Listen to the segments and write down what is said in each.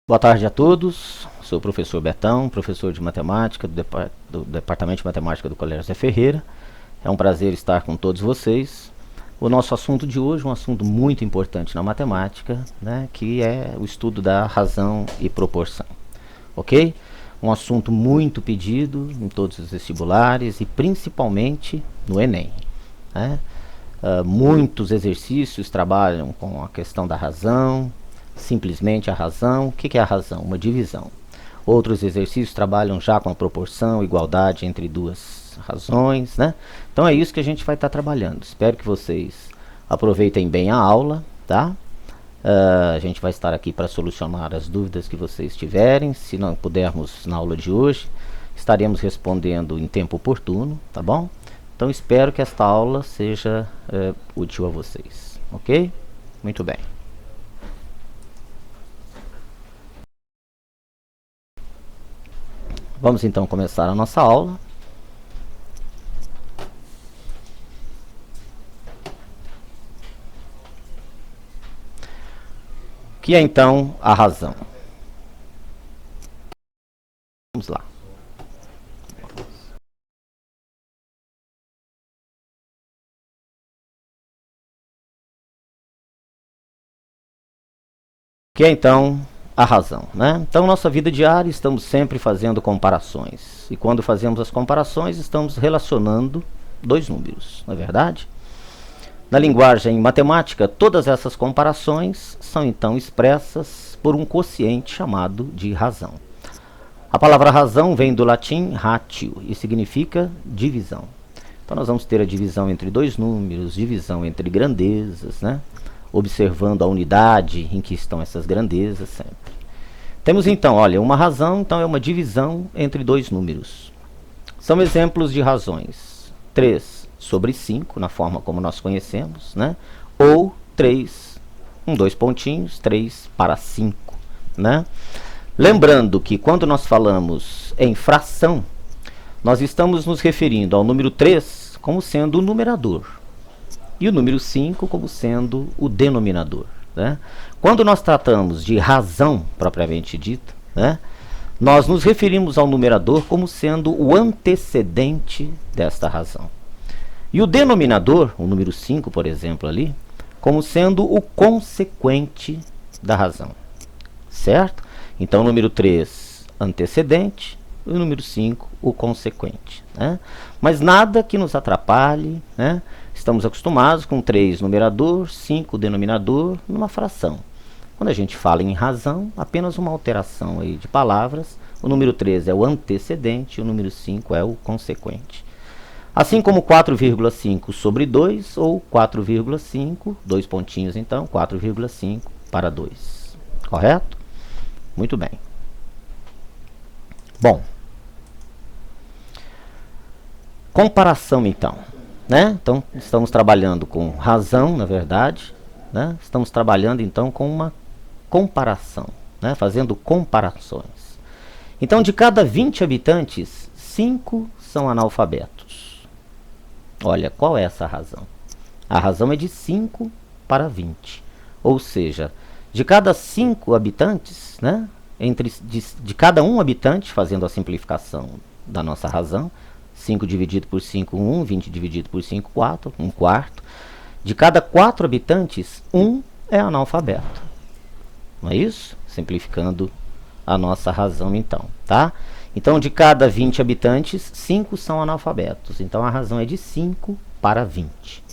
Boa tarde a todos, sou o professor Betão, professor de matemática do Departamento de Matemática do Colégio Zé Ferreira. É um prazer estar com todos vocês. O nosso assunto de hoje é um assunto muito importante na matemática, né, que é o estudo da razão e proporção. Ok? Um assunto muito pedido em todos os vestibulares e principalmente no Enem. Né? Muitos exercícios trabalham com a questão da razão, simplesmente a razão. O que é a razão? Uma divisão. Outros exercícios trabalham já com a proporção, igualdade entre duas razões, né? Então é isso que a gente vai estar trabalhando. Espero que vocês aproveitem bem a aula, tá? A gente vai estar aqui para solucionar as dúvidas que vocês tiverem. Se não pudermos na aula de hoje, estaremos respondendo em tempo oportuno, tá bom? Então espero que esta aula seja útil a vocês, ok? Muito bem. Vamos então começar a nossa aula. O que é então a razão? Vamos lá. O que é então a razão, né? Então, nossa vida diária, estamos sempre fazendo comparações. E quando fazemos as comparações, estamos relacionando dois números, não é verdade? Na linguagem matemática, todas essas comparações são então expressas por um quociente chamado de razão. A palavra razão vem do latim ratio e significa divisão. Então, nós vamos ter a divisão entre dois números, divisão entre grandezas, né? Observando a unidade em que estão essas grandezas sempre. Temos então, olha, uma razão, então é uma divisão entre dois números. São exemplos de razões. 3 sobre 5, na forma como nós conhecemos, né? Ou 3, dois pontinhos, 3 para 5, né? Lembrando que quando nós falamos em fração, nós estamos nos referindo ao número 3 como sendo o numerador. E o número 5 como sendo o denominador, né? Quando nós tratamos de razão propriamente dita, né, nós nos referimos ao numerador como sendo o antecedente desta razão. E o denominador, o número 5, por exemplo, ali, como sendo o consequente da razão. Certo? Então, o número 3, antecedente, e o número 5, o consequente, né? Mas nada que nos atrapalhe, né? Estamos acostumados com 3 numerador, 5 denominador, numa fração. Quando a gente fala em razão, apenas uma alteração aí de palavras. O número 3 é o antecedente, o número 5 é o consequente. Assim como 4,5 sobre 2, ou 4,5, dois pontinhos então, 4,5 para 2. Correto? Muito bem. Bom, comparação então, né? Então, estamos trabalhando com razão, na verdade, né? Estamos trabalhando então com uma comparação, né? Fazendo comparações. Então, de cada 20 habitantes, 5 são analfabetos. Olha, qual é essa razão? A razão é de 5 para 20. Ou seja, de cada 5 habitantes, né? De cada um habitante, fazendo a simplificação da nossa razão, 5 dividido por 5, 1, 20 dividido por 5, 4, 1 quarto. De cada 4 habitantes, 1 é analfabeto. Não é isso? Simplificando a nossa razão, então, tá? Então, de cada 20 habitantes, 5 são analfabetos. Então, a razão é de 5 para 20.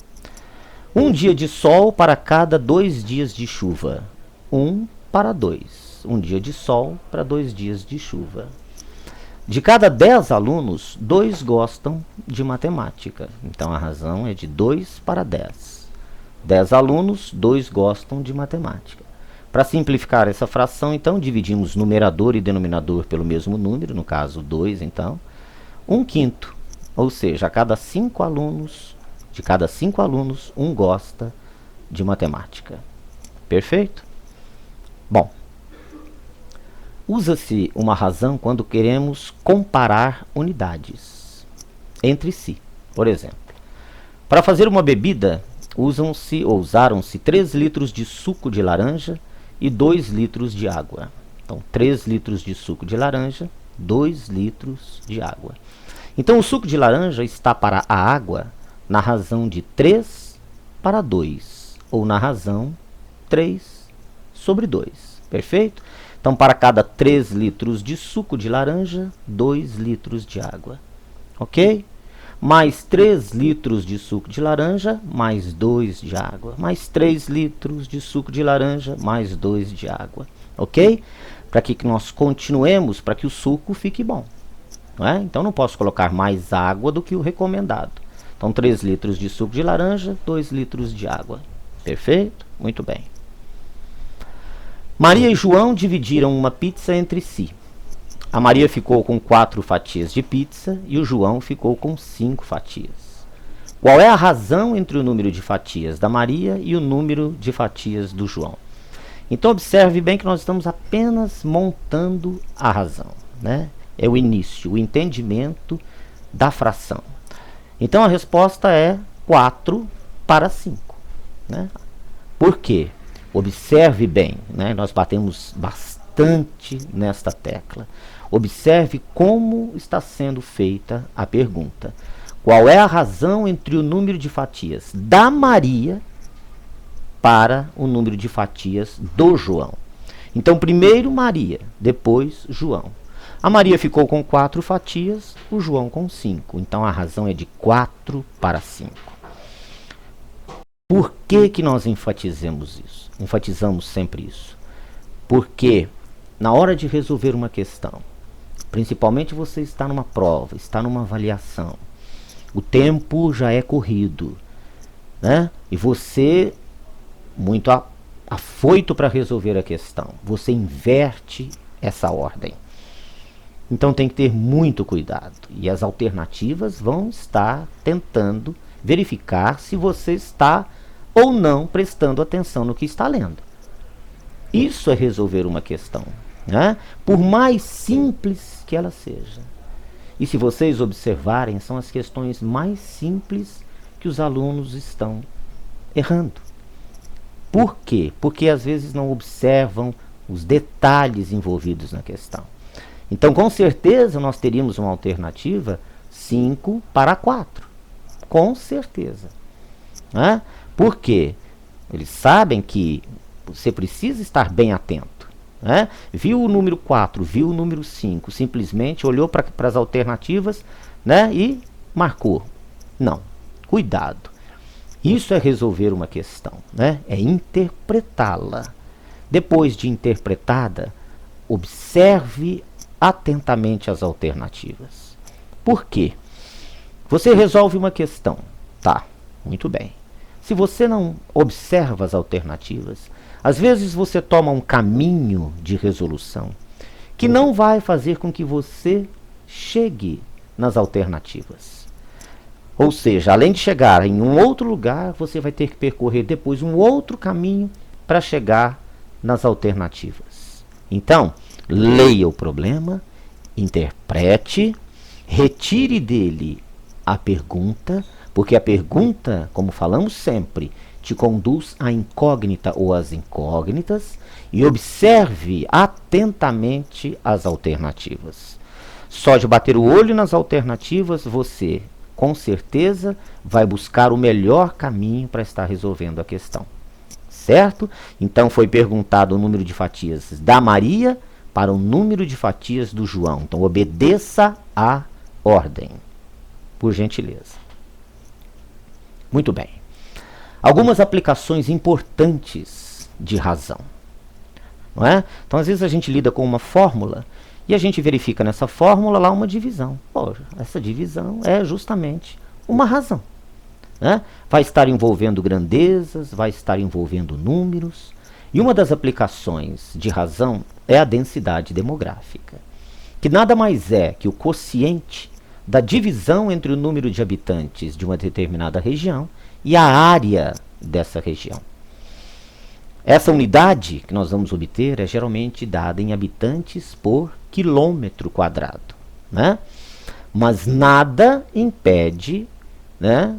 Um dia de sol para cada 2 dias de chuva. 1 para 2. Um dia de sol para 2 dias de chuva. De cada 10 alunos, 2 gostam de matemática. Então, a razão é de 2 para 10. 10 alunos, 2 gostam de matemática. Para simplificar essa fração, então, dividimos numerador e denominador pelo mesmo número, no caso 2, então. 1/5, ou seja, de cada 5 alunos, 1 gosta de matemática. Perfeito? Bom, usa-se uma razão quando queremos comparar unidades entre si. Por exemplo, para fazer uma bebida, usaram-se 3 litros de suco de laranja e 2 litros de água. Então, 3 litros de suco de laranja, 2 litros de água. Então, o suco de laranja está para a água na razão de 3 para 2, ou na razão 3 sobre 2. Perfeito? Então, para cada 3 litros de suco de laranja, 2 litros de água. Ok? Mais 3 litros de suco de laranja, mais 2 de água. Mais 3 litros de suco de laranja, mais 2 de água. Ok? Para que nós continuemos, para que o suco fique bom. Não é? Então, não posso colocar mais água do que o recomendado. Então, 3 litros de suco de laranja, 2 litros de água. Perfeito? Muito bem. Maria e João dividiram uma pizza entre si. A Maria ficou com 4 fatias de pizza e o João ficou com 5 fatias. Qual é a razão entre o número de fatias da Maria e o número de fatias do João? Então, observe bem que nós estamos apenas montando a razão, né? É o início, o entendimento da fração. Então, a resposta é 4 para 5. Né? Por quê? Observe bem, né? Nós batemos bastante nesta tecla. Observe como está sendo feita a pergunta. Qual é a razão entre o número de fatias da Maria para o número de fatias do João? Então, primeiro Maria, depois João. A Maria ficou com 4 fatias, o João com 5. Então, a razão é de 4 para 5. Por que nós enfatizamos isso? Enfatizamos sempre isso. Porque na hora de resolver uma questão, principalmente você está numa prova, está numa avaliação, o tempo já é corrido, né? E você, muito afoito para resolver a questão, você inverte essa ordem. Então tem que ter muito cuidado. E as alternativas vão estar tentando verificar se você está ou não prestando atenção no que está lendo. Isso é resolver uma questão, né? Por mais simples que ela seja. E se vocês observarem, são as questões mais simples que os alunos estão errando. Por quê? Porque às vezes não observam os detalhes envolvidos na questão. Então, com certeza, nós teríamos uma alternativa 5 para 4. Com certeza. Né? Por quê? Eles sabem que você precisa estar bem atento. Né? Viu o número 4, viu o número 5, simplesmente olhou para as alternativas, né, e marcou. Não. Cuidado. Isso é resolver uma questão. Né? É interpretá-la. Depois de interpretada, observe atentamente as alternativas. Por quê? Você resolve uma questão. Tá, muito bem. Se você não observa as alternativas, às vezes você toma um caminho de resolução que não vai fazer com que você chegue nas alternativas. Ou seja, além de chegar em um outro lugar, você vai ter que percorrer depois um outro caminho para chegar nas alternativas. Então, leia o problema, interprete, retire dele a pergunta, porque a pergunta, como falamos sempre, te conduz à incógnita ou às incógnitas, e observe atentamente as alternativas. Só de bater o olho nas alternativas, você, com certeza, vai buscar o melhor caminho para estar resolvendo a questão. Certo? Então, foi perguntado o número de fatias da Maria para o número de fatias do João. Então, obedeça à ordem, por gentileza. Muito bem. Algumas aplicações importantes de razão. Não é? Então, às vezes, a gente lida com uma fórmula e a gente verifica nessa fórmula lá uma divisão. Poxa, essa divisão é justamente uma razão. Né? Vai estar envolvendo grandezas, vai estar envolvendo números. E uma das aplicações de razão é a densidade demográfica, que nada mais é que o quociente da divisão entre o número de habitantes de uma determinada região e a área dessa região. Essa unidade que nós vamos obter é geralmente dada em habitantes por quilômetro quadrado. Né? Mas nada impede, né,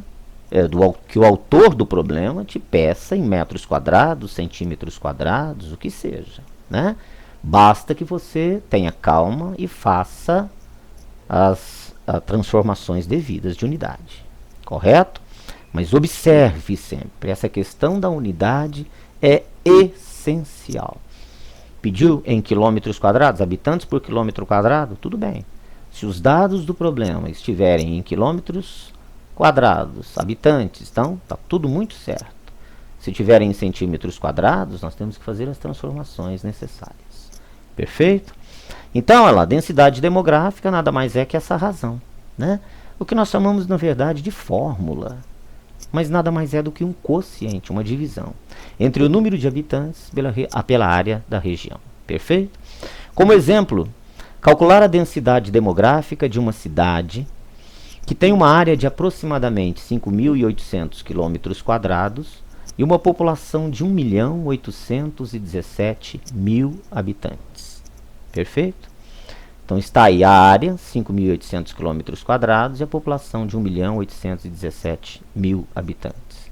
que o autor do problema te peça em metros quadrados, centímetros quadrados, o que seja. Né? Basta que você tenha calma e faça as transformações devidas de unidade, correto? Mas observe sempre, essa questão da unidade é essencial. Pediu em quilômetros quadrados, habitantes por quilômetro quadrado? Tudo bem. Se os dados do problema estiverem em quilômetros quadrados, habitantes, então está tudo muito certo. Se tiverem em centímetros quadrados, nós temos que fazer as transformações necessárias. Perfeito? Então, olha lá, densidade demográfica nada mais é que essa razão, né? O que nós chamamos, na verdade, de fórmula. Mas nada mais é do que um quociente, uma divisão, entre o número de habitantes pela área da região. Perfeito? Como exemplo, calcular a densidade demográfica de uma cidade que tem uma área de aproximadamente 5.800 km² e uma população de 1.817.000 habitantes. Perfeito? Então está aí a área, 5.800 km² e a população de 1.817.000 habitantes.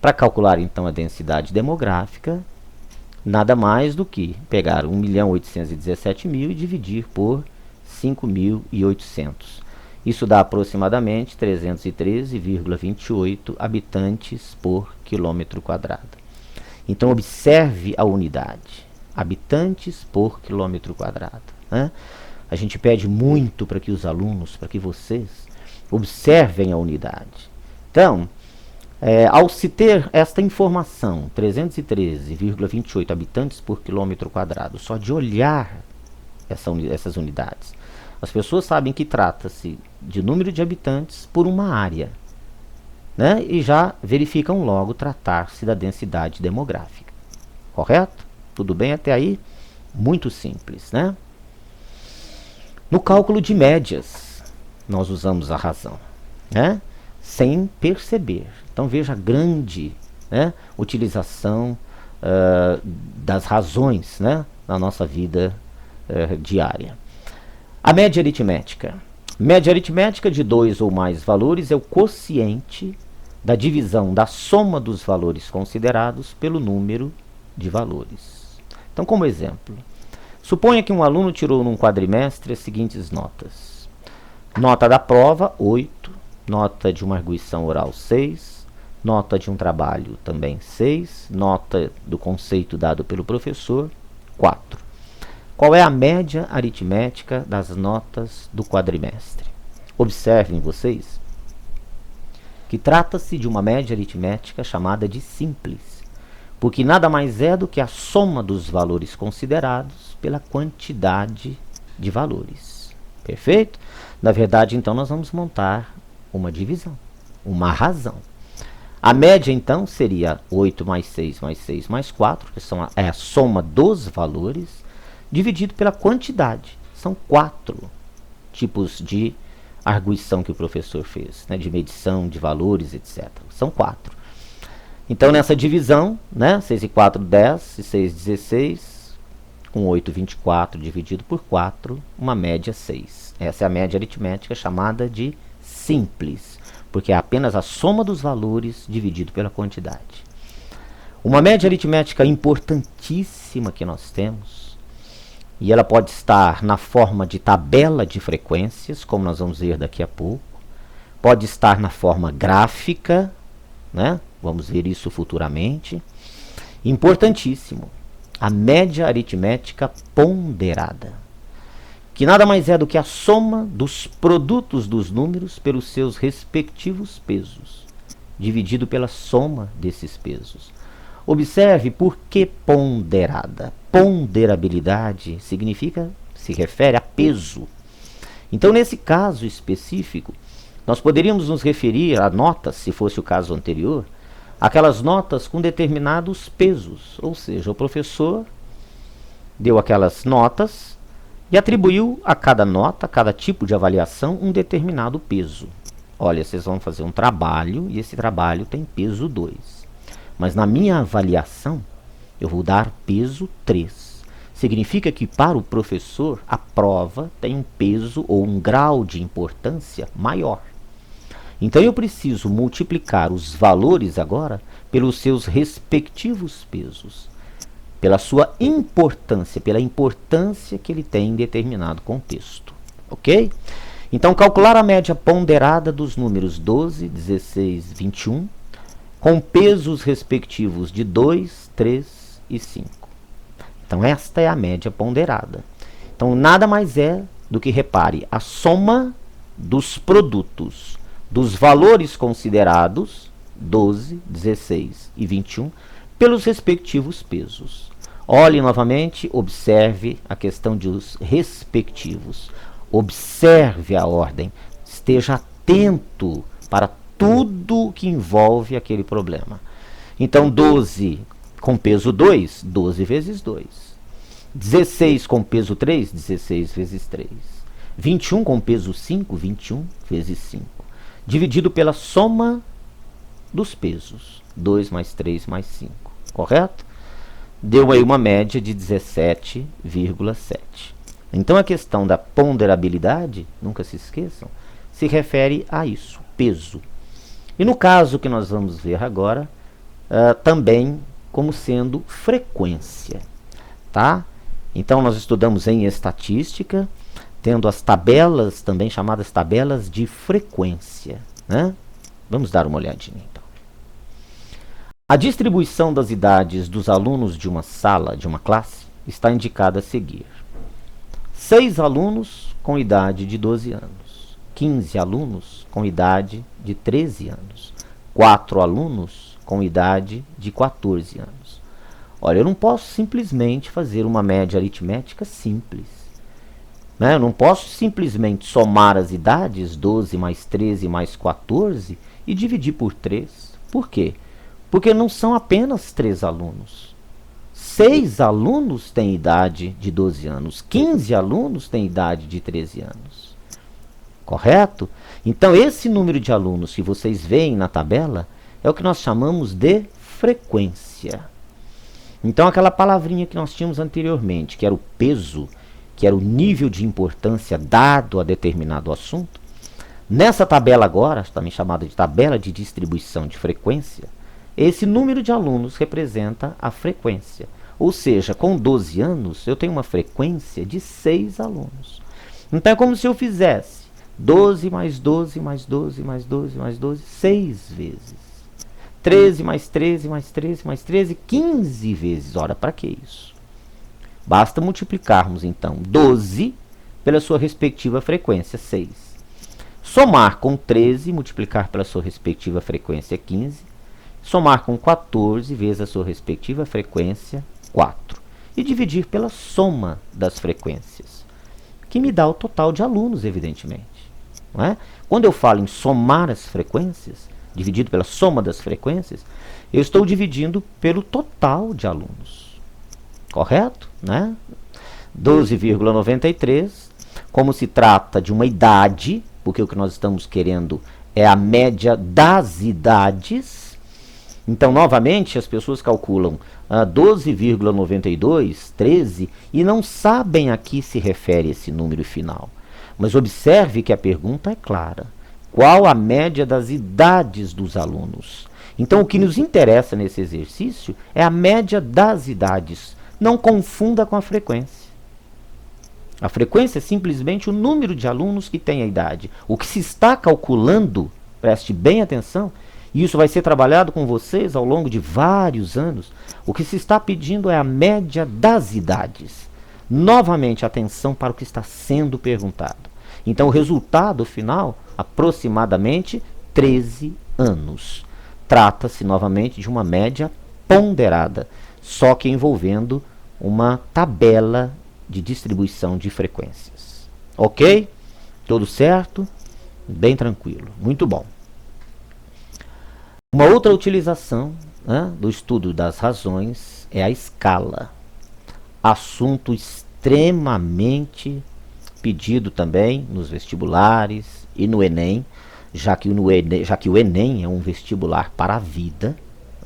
Para calcular então a densidade demográfica, nada mais do que pegar 1.817.000 e dividir por 5.800. Isso dá aproximadamente 313,28 habitantes por quilômetro quadrado. Então observe a unidade, habitantes por quilômetro quadrado. Né? A gente pede muito para que os alunos, para que vocês observem a unidade. Então, ao se ter esta informação, 313,28 habitantes por quilômetro quadrado, só de olhar essas unidades, as pessoas sabem que trata-se de número de habitantes por uma área, né? E já verificam logo tratar-se da densidade demográfica. Correto? Tudo bem até aí? Muito simples, né? No cálculo de médias, nós usamos a razão, né? Sem perceber. Então veja a grande, né, utilização das razões, né, na nossa vida diária. A média aritmética. Média aritmética de 2 ou mais valores é o quociente da divisão da soma dos valores considerados pelo número de valores. Então, como exemplo, suponha que um aluno tirou num quadrimestre as seguintes notas. Nota da prova, 8. Nota de uma arguição oral, 6. Nota de um trabalho, também 6. Nota do conceito dado pelo professor, 4. Qual é a média aritmética das notas do quadrimestre? Observem vocês que trata-se de uma média aritmética chamada de simples, porque nada mais é do que a soma dos valores considerados pela quantidade de valores. Perfeito? Na verdade, então, nós vamos montar uma divisão, uma razão. A média, então, seria 8 mais 6 mais 6 mais 4, que é a soma dos valores, dividido pela quantidade. São 4 tipos de arguição que o professor fez, né, de medição de valores, etc. São 4. Então, nessa divisão, né, 6 e 4, 10, e 6, 16, com 8, 24, dividido por 4, uma média 6. Essa é a média aritmética chamada de simples, porque é apenas a soma dos valores dividido pela quantidade. Uma média aritmética importantíssima que nós temos, e ela pode estar na forma de tabela de frequências, como nós vamos ver daqui a pouco. Pode estar na forma gráfica, né? Vamos ver isso futuramente. Importantíssimo, a média aritmética ponderada, que nada mais é do que a soma dos produtos dos números pelos seus respectivos pesos, dividido pela soma desses pesos. Observe por que ponderada. Ponderabilidade se refere a peso. Então, nesse caso específico, nós poderíamos nos referir a notas, se fosse o caso anterior, aquelas notas com determinados pesos. Ou seja, o professor deu aquelas notas e atribuiu a cada nota, a cada tipo de avaliação, um determinado peso. Olha, vocês vão fazer um trabalho e esse trabalho tem peso 2. Mas na minha avaliação, eu vou dar peso 3. Significa que para o professor, a prova tem um peso ou um grau de importância maior. Então eu preciso multiplicar os valores agora pelos seus respectivos pesos, pela sua importância, pela importância que ele tem em determinado contexto. Ok? Então, calcular a média ponderada dos números 12, 16, 21, com pesos respectivos de 2, 3 e 5. Então, esta é a média ponderada. Então, nada mais é do que, repare, a soma dos produtos dos valores considerados, 12, 16 e 21, pelos respectivos pesos. Olhe novamente, observe a questão dos respectivos. Observe a ordem, esteja atento para tudo que envolve aquele problema. Então, 12 com peso 2, 12 vezes 2. 16 com peso 3, 16 vezes 3. 21 com peso 5, 21 vezes 5. Dividido pela soma dos pesos, 2 mais 3 mais 5. Correto? Deu aí uma média de 17,7. Então, a questão da ponderabilidade, nunca se esqueçam, se refere a isso, peso. E no caso que nós vamos ver agora, também como sendo frequência. Tá? Então, nós estudamos em estatística, tendo as tabelas, também chamadas tabelas de frequência. Né? Vamos dar uma olhadinha, então. A distribuição das idades dos alunos de uma sala, de uma classe, está indicada a seguir. 6 alunos com idade de 12 anos, 15 alunos com idade de 13 anos, 4 alunos com idade de 14 anos. Olha, eu não posso simplesmente fazer uma média aritmética simples. Né? Eu não posso simplesmente somar as idades, 12 mais 13 mais 14, e dividir por 3. Por quê? Porque não são apenas 3 alunos. 6 alunos têm idade de 12 anos, 15 alunos têm idade de 13 anos. Correto? Então, esse número de alunos que vocês veem na tabela é o que nós chamamos de frequência. Então, aquela palavrinha que nós tínhamos anteriormente, que era o peso, que era o nível de importância dado a determinado assunto, nessa tabela agora, também chamada de tabela de distribuição de frequência, esse número de alunos representa a frequência. Ou seja, com 12 anos, eu tenho uma frequência de 6 alunos. Então, é como se eu fizesse 12 mais 12 mais 12 mais 12 mais 12, 6 vezes. 13 mais 13 mais 13 mais 13, 15 vezes. Ora, para que isso? Basta multiplicarmos, então, 12 pela sua respectiva frequência, 6. Somar com 13, multiplicar pela sua respectiva frequência, 15. Somar com 14 vezes a sua respectiva frequência, 4. E dividir pela soma das frequências, que me dá o total de alunos, evidentemente. Não é? Quando eu falo em somar as frequências, dividido pela soma das frequências, eu estou dividindo pelo total de alunos. Correto? Né? 12,93, como se trata de uma idade, porque o que nós estamos querendo é a média das idades. Então, novamente, as pessoas calculam 12,92, 13, e não sabem a que se refere esse número final. Mas observe que a pergunta é clara. Qual a média das idades dos alunos? Então, o que nos interessa nesse exercício é a média das idades. Não confunda com a frequência. A frequência é simplesmente o número de alunos que tem a idade. O que se está calculando, preste bem atenção, e isso vai ser trabalhado com vocês ao longo de vários anos, o que se está pedindo é a média das idades. Novamente, atenção para o que está sendo perguntado. Então, o resultado final, aproximadamente 13 anos. Trata-se novamente de uma média ponderada, só que envolvendo uma tabela de distribuição de frequências. Ok? Tudo certo? Bem tranquilo. Muito bom. Uma outra utilização, né, do estudo das razões é a escala. Assunto extremamente pedido também nos vestibulares e no Enem, já que o Enem é um vestibular para a vida,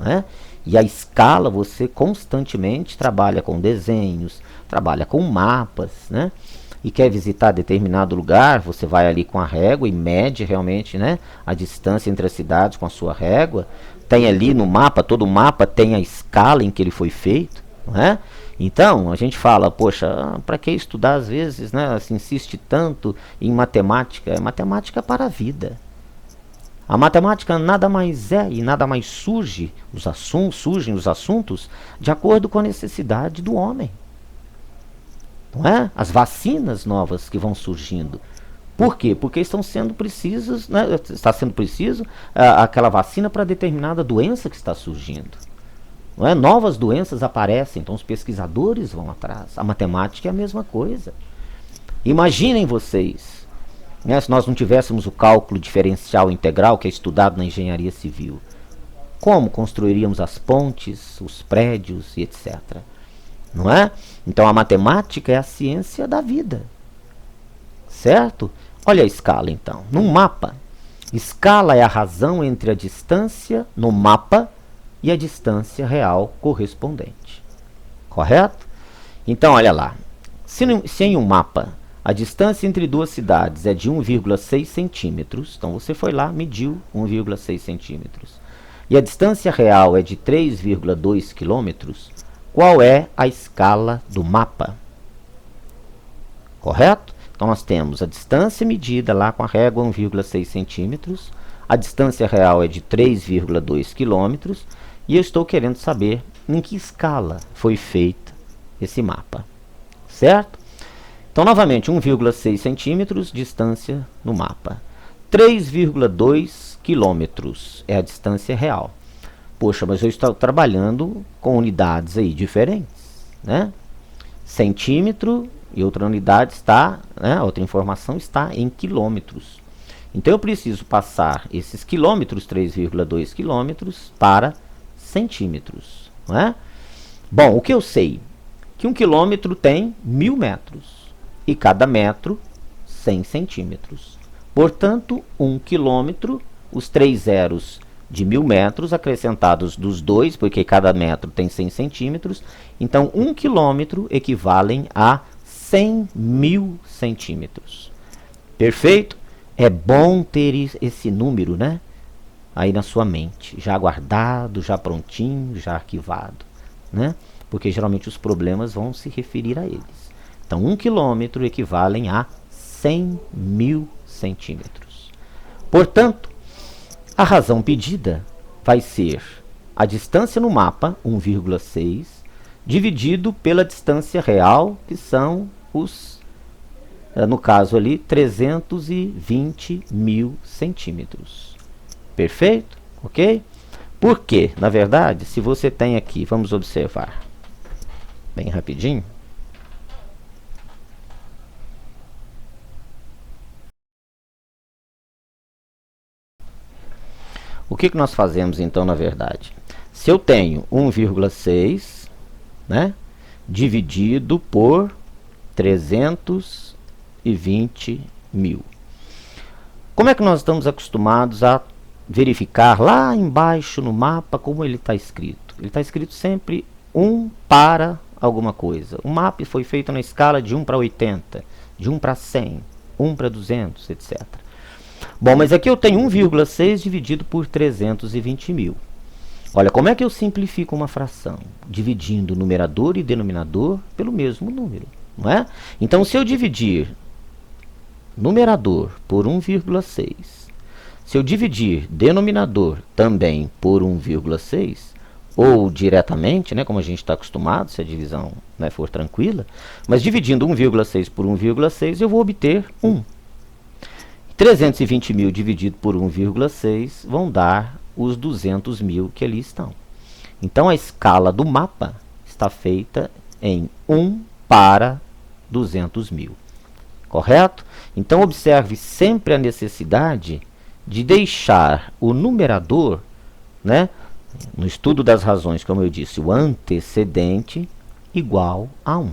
né? E a escala você constantemente trabalha com desenhos, trabalha com mapas, né? E quer visitar determinado lugar, você vai ali com a régua e mede realmente, né, a distância entre as cidades com a sua régua. Tem ali no mapa, todo mapa tem a escala em que ele foi feito, não é? Então, a gente fala, poxa, para que estudar às vezes, né? Se insiste tanto em matemática, é matemática para a vida. A matemática nada mais é e nada mais surgem os assuntos de acordo com a necessidade do homem. Não é? As vacinas novas que vão surgindo. Por quê? Porque estão sendo precisas, né? Está sendo preciso aquela vacina para determinada doença que está surgindo. Não é? Novas doenças aparecem, então os pesquisadores vão atrás. A matemática é a mesma coisa. Imaginem vocês, né, se nós não tivéssemos o cálculo diferencial integral que é estudado na engenharia civil. Como construiríamos as pontes, os prédios e etc. Não é? Então a matemática é a ciência da vida. Certo? Olha a escala então. Num mapa, escala é a razão entre a distância no mapa e a distância real correspondente. Correto? Então olha lá. Se em um mapa a distância entre duas cidades é de 1,6 centímetros, então você foi lá, mediu 1,6 centímetros, e a distância real é de 3,2 quilômetros, qual é a escala do mapa? Correto? Então nós temos a distância medida lá com a régua 1,6 centímetros, a distância real é de 3,2 quilômetros, e eu estou querendo saber em que escala foi feito esse mapa. Certo? Então, novamente, 1,6 centímetros, distância no mapa. 3,2 quilômetros é a distância real. Poxa, mas eu estou trabalhando com unidades aí diferentes, né? Centímetro e outra unidade está, né? Outra informação está em quilômetros. Então, eu preciso passar esses quilômetros, 3,2 quilômetros, para centímetros, não é? Bom, o que eu sei? Que 1 quilômetro tem 1000 metros. E cada metro, 100 centímetros. Portanto, 1 quilômetro, os 3 zeros de 1000 metros, acrescentados dos 2, porque cada metro tem 100 centímetros. Então, 1 quilômetro equivalem a 100.000 centímetros. Perfeito? É bom ter esse número, né? Aí na sua mente, já guardado, já prontinho, já arquivado, né? Porque geralmente os problemas vão se referir a eles. Então, 1 quilômetro equivalem a 100.000 centímetros. Portanto, a razão pedida vai ser a distância no mapa, 1,6, dividido pela distância real, que são os, no caso ali, 320.000 centímetros. Perfeito? Ok? Por quê? Na verdade, se você tem aqui, vamos observar bem rapidinho. O que nós fazemos então, na verdade? Se eu tenho 1,6, né, dividido por 320.000. Como é que nós estamos acostumados a verificar lá embaixo no mapa como ele está escrito? Ele está escrito sempre 1 para alguma coisa. O mapa foi feito na escala de 1 para 80, de 1 para 100, 1 para 200, etc. Bom, mas aqui eu tenho 1,6 dividido por 320.000. Olha, como é que eu simplifico uma fração? Dividindo numerador e denominador pelo mesmo número, não é? Então, se eu dividir numerador por 1,6, se eu dividir denominador também por 1,6, ou diretamente, né, como a gente está acostumado, se a divisão, né, for tranquila, mas dividindo 1,6 por 1,6, eu vou obter 1. 320.000 dividido por 1,6 vão dar os 200.000 que ali estão. Então, a escala do mapa está feita em 1 para 200.000. Correto? Então, observe sempre a necessidade de deixar o numerador, né, no estudo das razões, como eu disse, o antecedente igual a 1.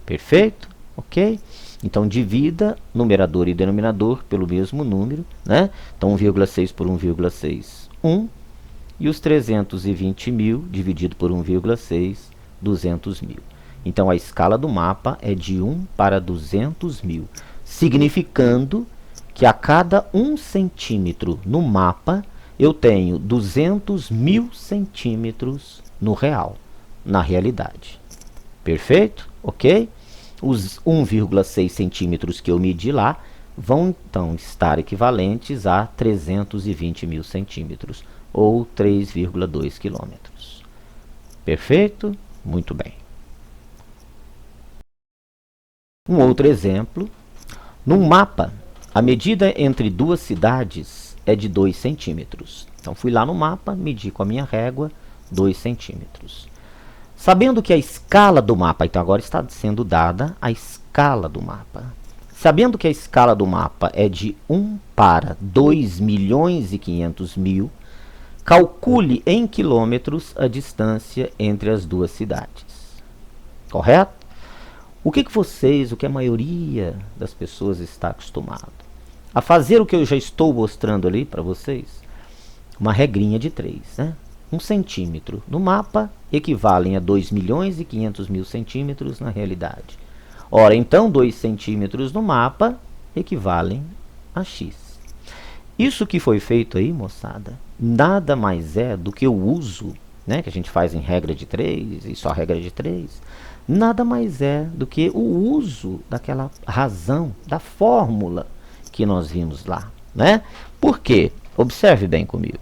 Perfeito? Ok? Então, divida numerador e denominador pelo mesmo número, né? Então, 1,6 por 1,6, 1. E os 320.000 dividido por 1,6, 200.000. Então, a escala do mapa é de 1 para 200.000, significando que a cada 1 centímetro no mapa, eu tenho 200.000 centímetros no real. na realidade. Perfeito? Ok? Os 1,6 centímetros que eu medi lá vão então estar equivalentes a 320 mil centímetros, ou 3,2 quilômetros. Perfeito? Muito bem. Um outro exemplo. Num mapa, a medida entre duas cidades é de 2 centímetros. Então, fui lá no mapa, medi com a minha régua 2 centímetros. Sabendo que a escala do mapa, então agora está sendo dada a escala do mapa. Sabendo que a escala do mapa é de 1 para 2 milhões e 500 mil, calcule em quilômetros a distância entre as duas cidades. Correto? O que a maioria das pessoas está acostumado? A fazer o que eu já estou mostrando ali para vocês? Uma regrinha de 3, né? 1 centímetro no mapa equivalem a 2 milhões e 500 mil centímetros na realidade. Ora, então, 2 centímetros no mapa equivalem a x. Isso que foi feito aí, moçada, nada mais é do que o uso, né, que a gente faz em regra de 3, e só regra de 3, nada mais é do que o uso daquela razão, da fórmula que nós vimos lá, né? Por quê? Observe bem comigo.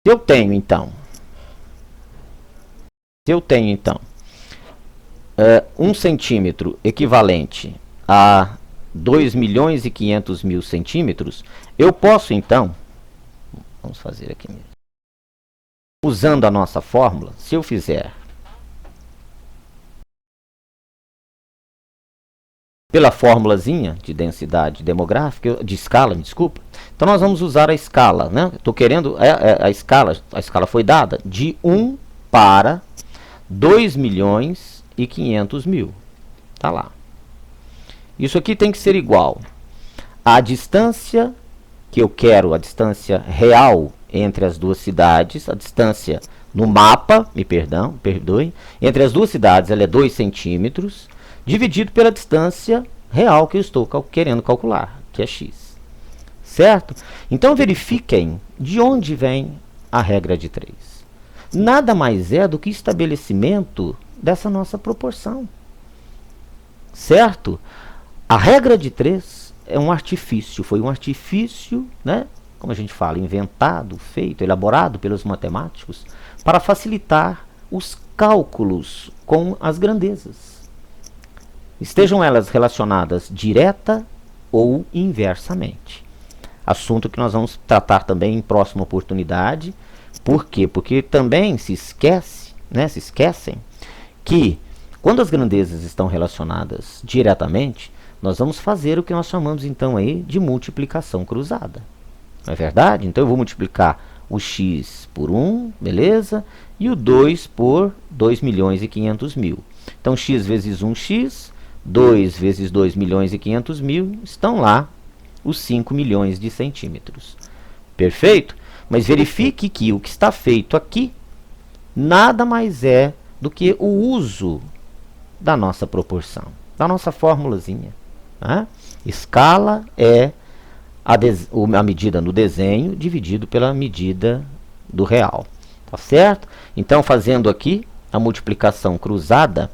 Se eu tenho então 1 centímetro equivalente a 2 milhões e 500 mil centímetros, eu posso então, vamos fazer aqui mesmo, usando a nossa fórmula, se eu fizer pela fórmulazinha de densidade demográfica, de escala, me desculpa, então nós vamos usar a escala, né? Estou querendo, a escala foi dada de 1 para 2 milhões e 500 mil. Tá lá. Isso aqui tem que ser igual à distância que eu quero, a distância real entre as duas cidades, a distância no mapa, perdoem, entre as duas cidades ela é 2 centímetros, dividido pela distância real que eu estou querendo calcular, que é x. Certo? Então, verifiquem de onde vem a regra de 3. Nada mais é do que estabelecimento dessa nossa proporção. Certo? A regra de 3 é um artifício, foi um artifício, né, como a gente fala, inventado, feito, elaborado pelos matemáticos, para facilitar os cálculos com as grandezas. Estejam elas relacionadas direta ou inversamente. Assunto que nós vamos tratar também em próxima oportunidade. Por quê? Porque também se esquecem que quando as grandezas estão relacionadas diretamente, nós vamos fazer o que nós chamamos então aí de multiplicação cruzada. Não é verdade? Então eu vou multiplicar o x por 1, beleza? E o 2 por 2 milhões e 500 mil. Então x vezes 1x, 2 vezes 2 milhões e 500 mil, estão lá os 5 milhões de centímetros. Perfeito? Mas verifique que o que está feito aqui nada mais é do que o uso da nossa proporção, da nossa formulazinha. Né? Escala é a medida no desenho dividido pela medida do real. Tá certo? Então, fazendo aqui a multiplicação cruzada,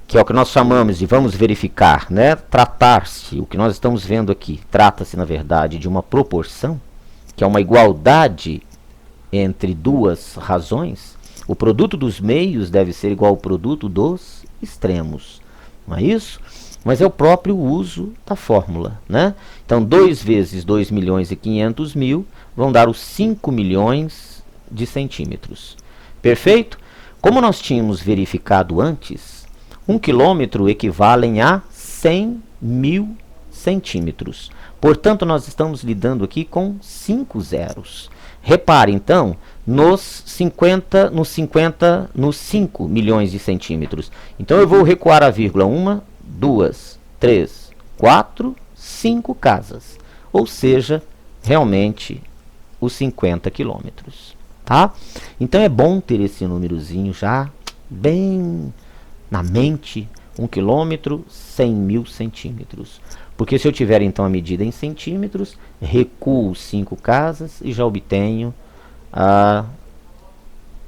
que é o que nós chamamos de, vamos verificar, né? Tratar-se, o que nós estamos vendo aqui, trata-se, na verdade, de uma proporção, que é uma igualdade entre duas razões. O produto dos meios deve ser igual ao produto dos extremos. Não é isso? Mas é o próprio uso da fórmula, né? Então, 2 vezes 2 milhões e 500 mil vão dar os 5 milhões de centímetros. Perfeito? Como nós tínhamos verificado antes, 1 quilômetro equivale a 100 mil centímetros. Portanto, nós estamos lidando aqui com 5 zeros. Repare, então, nos 5 milhões de centímetros. Então, eu vou recuar a vírgula 1, 2, 3, 4, 5 casas. Ou seja, realmente, os 50 quilômetros. Tá? Então, é bom ter esse númerozinho já bem na mente, 1 quilômetro, 100.000 centímetros. Porque se eu tiver então a medida em centímetros, recuo 5 casas e já obtenho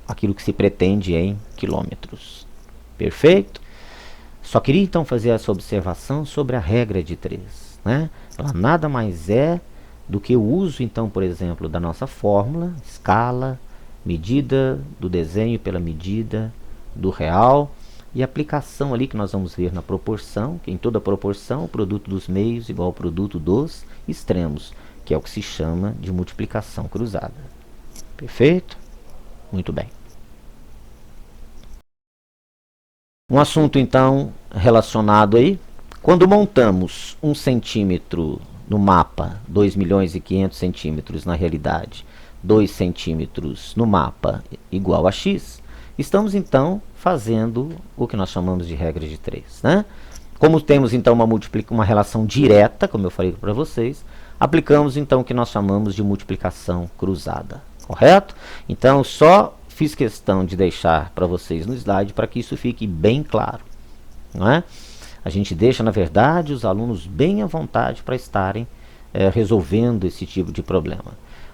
aquilo que se pretende em quilômetros. Perfeito? Só queria então fazer essa observação sobre a regra de 3. Né? Ela nada mais é do que o uso então, por exemplo, da nossa fórmula, escala, medida do desenho pela medida do real, e aplicação ali que nós vamos ver na proporção, que em toda proporção o produto dos meios igual ao produto dos extremos, que é o que se chama de multiplicação cruzada. Perfeito? Muito bem. Um assunto então relacionado aí, quando montamos 1 centímetro no mapa, 2.500.000 centímetros na realidade, 2 centímetros no mapa igual a x, estamos então fazendo o que nós chamamos de regra de 3. Né? Como temos então uma relação direta, como eu falei para vocês, aplicamos então o que nós chamamos de multiplicação cruzada. Correto? Então, só fiz questão de deixar para vocês no slide para que isso fique bem claro. Não é? A gente deixa, na verdade, os alunos bem à vontade para estarem resolvendo esse tipo de problema.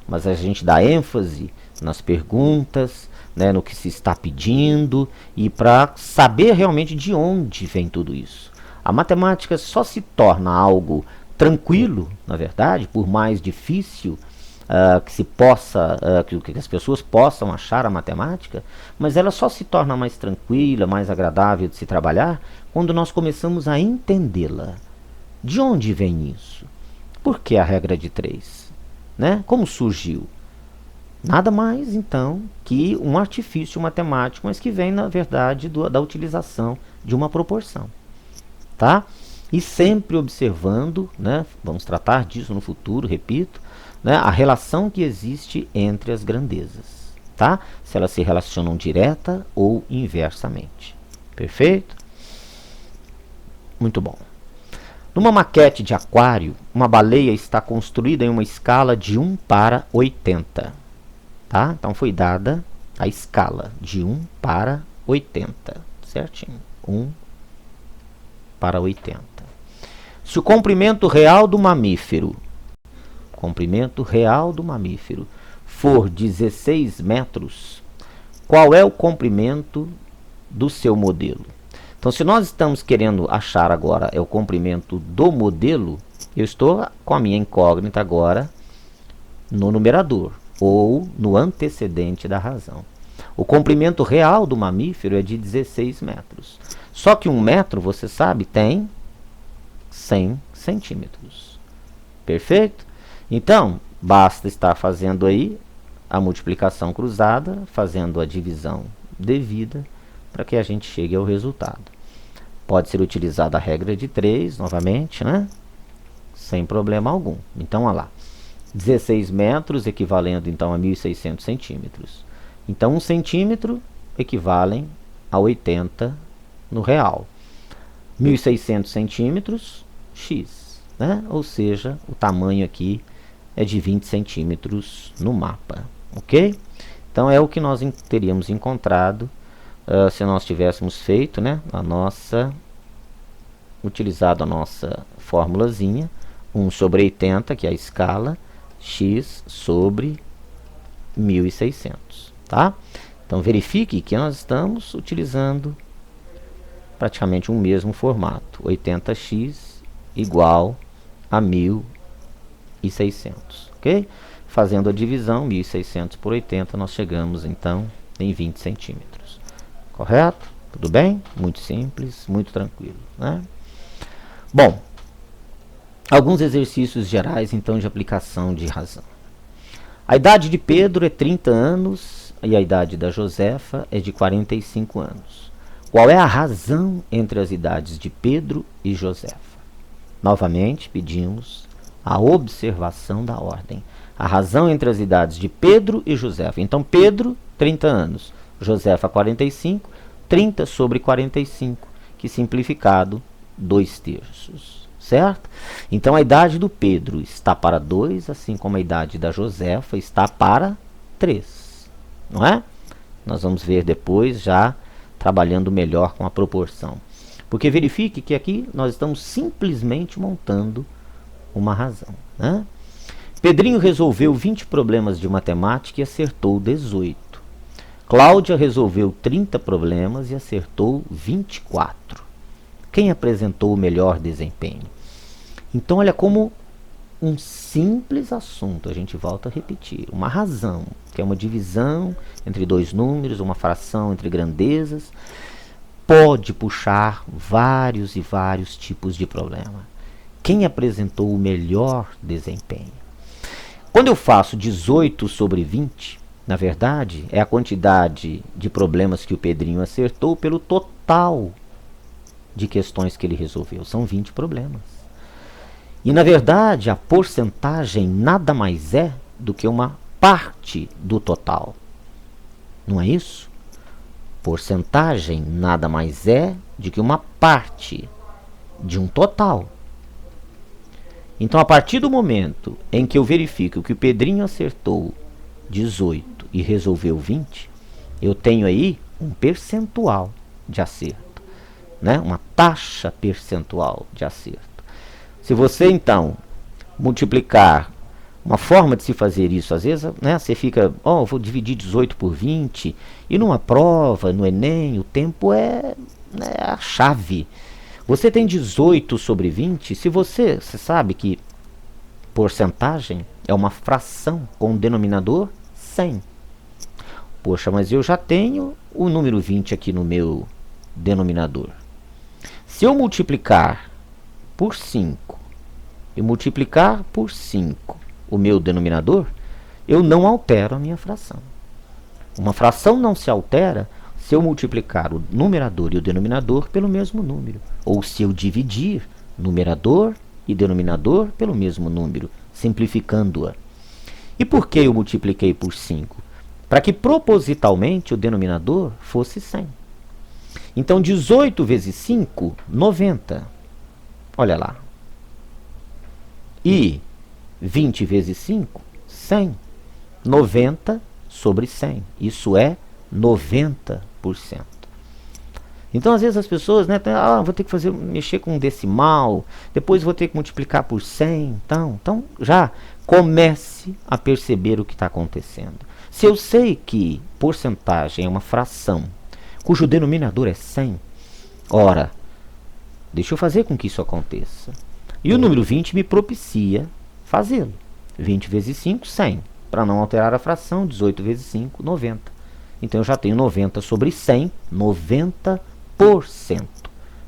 Mas a gente dá ênfase nas perguntas, né, no que se está pedindo e para saber realmente de onde vem tudo isso. A matemática só se torna algo tranquilo, na verdade, por mais difícil que se possa, que as pessoas possam achar a matemática, mas ela só se torna mais tranquila, mais agradável de se trabalhar quando nós começamos a entendê-la. De onde vem isso? Por que a regra de 3? Né? Como surgiu? Nada mais, então, que um artifício matemático, mas que vem, na verdade, da utilização de uma proporção. Tá? E sempre observando, né, vamos tratar disso no futuro, repito, né, a relação que existe entre as grandezas. Tá? Se elas se relacionam direta ou inversamente. Perfeito? Muito bom. Numa maquete de aquário, uma baleia está construída em uma escala de 1 para 80. Tá? Então foi dada a escala de 1 para 80. Certinho. 1 para 80. Se o comprimento real do mamífero, for 16 metros, qual é o comprimento do seu modelo? Então, se nós estamos querendo achar agora o comprimento do modelo, eu estou com a minha incógnita agora no numerador, ou no antecedente da razão. O comprimento real do mamífero é de 16 metros. Só que 1 metro, você sabe, tem 100 centímetros. Perfeito? Então, basta estar fazendo aí a multiplicação cruzada, fazendo a divisão devida, para que a gente chegue ao resultado. Pode ser utilizada a regra de 3, novamente, né? Sem problema algum. Então, olha lá. 16 metros equivalendo, então, a 1.600 centímetros. Então, 1 centímetro equivalem a 80 no real. 1.600 centímetros, x. Né? Ou seja, o tamanho aqui é de 20 centímetros no mapa. Ok? Então, é o que nós teríamos encontrado se nós tivéssemos feito, né, utilizado a nossa formulazinha, 1 sobre 80, que é a escala, x sobre 1.600. Tá? Então, verifique que nós estamos utilizando praticamente um mesmo formato. 80x igual a 1.600. Ok? Fazendo a divisão, 1.600 por 80, nós chegamos, então, em 20 centímetros. Correto? Tudo bem? Muito simples, muito tranquilo. Né? Bom, alguns exercícios gerais, então, de aplicação de razão. A idade de Pedro é 30 anos e a idade da Josefa é de 45 anos. Qual é a razão entre as idades de Pedro e Josefa? Novamente, pedimos a observação da ordem. A razão entre as idades de Pedro e Josefa. Então, Pedro, 30 anos. Josefa, 45. 30 sobre 45, que simplificado, 2/3. Certo? Então, a idade do Pedro está para 2, assim como a idade da Josefa está para 3. Não é? Nós vamos ver depois, já trabalhando melhor com a proporção. Porque verifique que aqui nós estamos simplesmente montando uma razão, né? Pedrinho resolveu 20 problemas de matemática e acertou 18. Cláudia resolveu 30 problemas e acertou 24. Quem apresentou o melhor desempenho? Então, olha como um simples assunto, a gente volta a repetir, uma razão, que é uma divisão entre dois números, uma fração entre grandezas, pode puxar vários e vários tipos de problema. Quem apresentou o melhor desempenho? Quando eu faço 18 sobre 20, na verdade, é a quantidade de problemas que o Pedrinho acertou pelo total de questões que ele resolveu. São 20 problemas. E, na verdade, a porcentagem nada mais é do que uma parte do total. Não é isso? Porcentagem nada mais é do que uma parte de um total. Então, a partir do momento em que eu verifico que o Pedrinho acertou 18 e resolveu 20, eu tenho aí um percentual de acerto, né? Uma taxa percentual de acerto. Se você, então, multiplicar, uma forma de se fazer isso, às vezes, né, você fica, vou dividir 18 por 20, e numa prova, no Enem, o tempo é a chave. Você tem 18 sobre 20, se você sabe que porcentagem é uma fração com o denominador 100. Poxa, mas eu já tenho o número 20 aqui no meu denominador. Se eu multiplicar por 5 e multiplicar por 5 o meu denominador, eu não altero a minha fração. Uma fração não se altera se eu multiplicar o numerador e o denominador pelo mesmo número, ou se eu dividir numerador e denominador pelo mesmo número, simplificando-a. E por que eu multipliquei por 5? Para que propositalmente o denominador fosse 100. Então, 18 vezes 5, 90. Olha lá. E 20 vezes 5, 100. 90 sobre 100. Isso é 90%. Então, às vezes as pessoas, né, vou ter que mexer com um decimal, depois vou ter que multiplicar por 100. Então já comece a perceber o que está acontecendo. Se eu sei que porcentagem é uma fração cujo denominador é 100, ora, deixa eu fazer com que isso aconteça. E o número 20 me propicia fazê-lo. 20 vezes 5, 100. Para não alterar a fração, 18 vezes 5, 90. Então eu já tenho 90 sobre 100, 90%.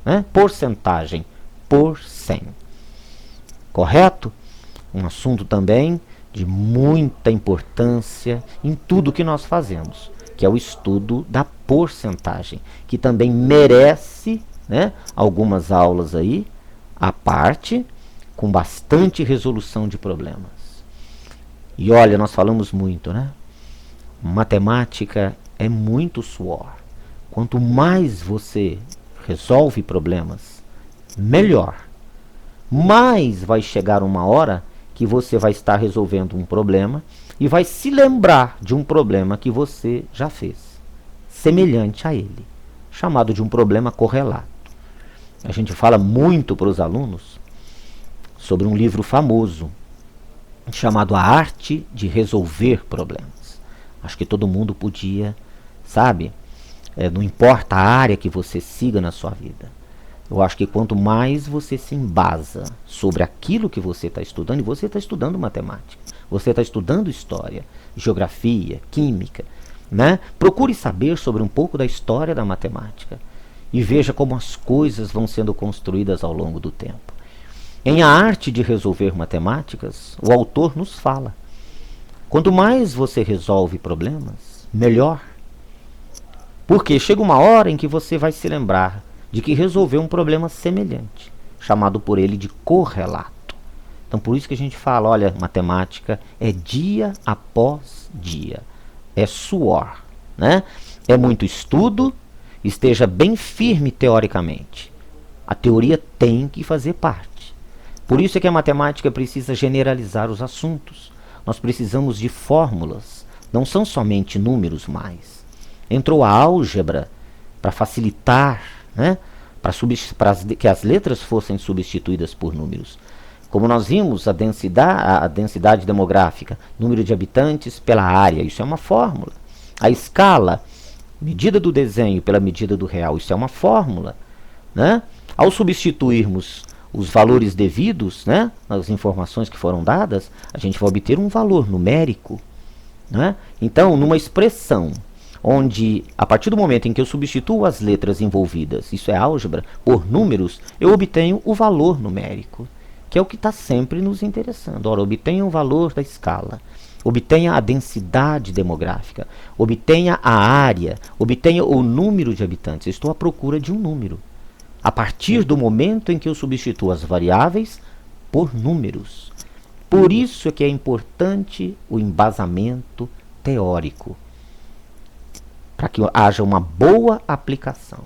Né? Porcentagem por 100. Correto? Um assunto também de muita importância em tudo que nós fazemos, que é o estudo da porcentagem, que também merece, né, algumas aulas aí, à parte, com bastante resolução de problemas. E olha, nós falamos muito, né? Matemática é muito suor. Quanto mais você resolve problemas, melhor. Mais vai chegar uma hora que você vai estar resolvendo um problema e vai se lembrar de um problema que você já fez, semelhante a ele, chamado de um problema correlato. A gente fala muito para os alunos sobre um livro famoso chamado A Arte de Resolver Problemas. Acho que todo mundo podia, sabe? Não importa a área que você siga na sua vida. Eu acho que quanto mais você se embasa sobre aquilo que você está estudando, e você está estudando matemática, você está estudando história, geografia, química, né? Procure saber sobre um pouco da história da matemática e veja como as coisas vão sendo construídas ao longo do tempo. Em A Arte de Resolver Matemáticas, o autor nos fala: quanto mais você resolve problemas, melhor. Porque chega uma hora em que você vai se lembrar de que resolveu um problema semelhante, chamado por ele de correlato. Então, por isso que a gente fala, olha, matemática é dia após dia, é suor, né? É muito estudo, esteja bem firme teoricamente. A teoria tem que fazer parte. Por isso é que a matemática precisa generalizar os assuntos. Nós precisamos de fórmulas, não são somente números mais. Entrou a álgebra para facilitar, né, para que as letras fossem substituídas por números. Como nós vimos, a densidade demográfica, número de habitantes pela área, isso é uma fórmula. A escala, medida do desenho pela medida do real, isso é uma fórmula, né? Ao substituirmos os valores devidos, né, as informações que foram dadas, a gente vai obter um valor numérico, né? Então, numa expressão onde, a partir do momento em que eu substituo as letras envolvidas, isso é álgebra, por números, eu obtenho o valor numérico, que é o que está sempre nos interessando. Ora, obtenha o valor da escala, obtenha a densidade demográfica, obtenha a área, obtenha o número de habitantes. Eu estou à procura de um número, a partir do momento em que eu substituo as variáveis por números. Por isso é que é importante o embasamento teórico, para que haja uma boa aplicação.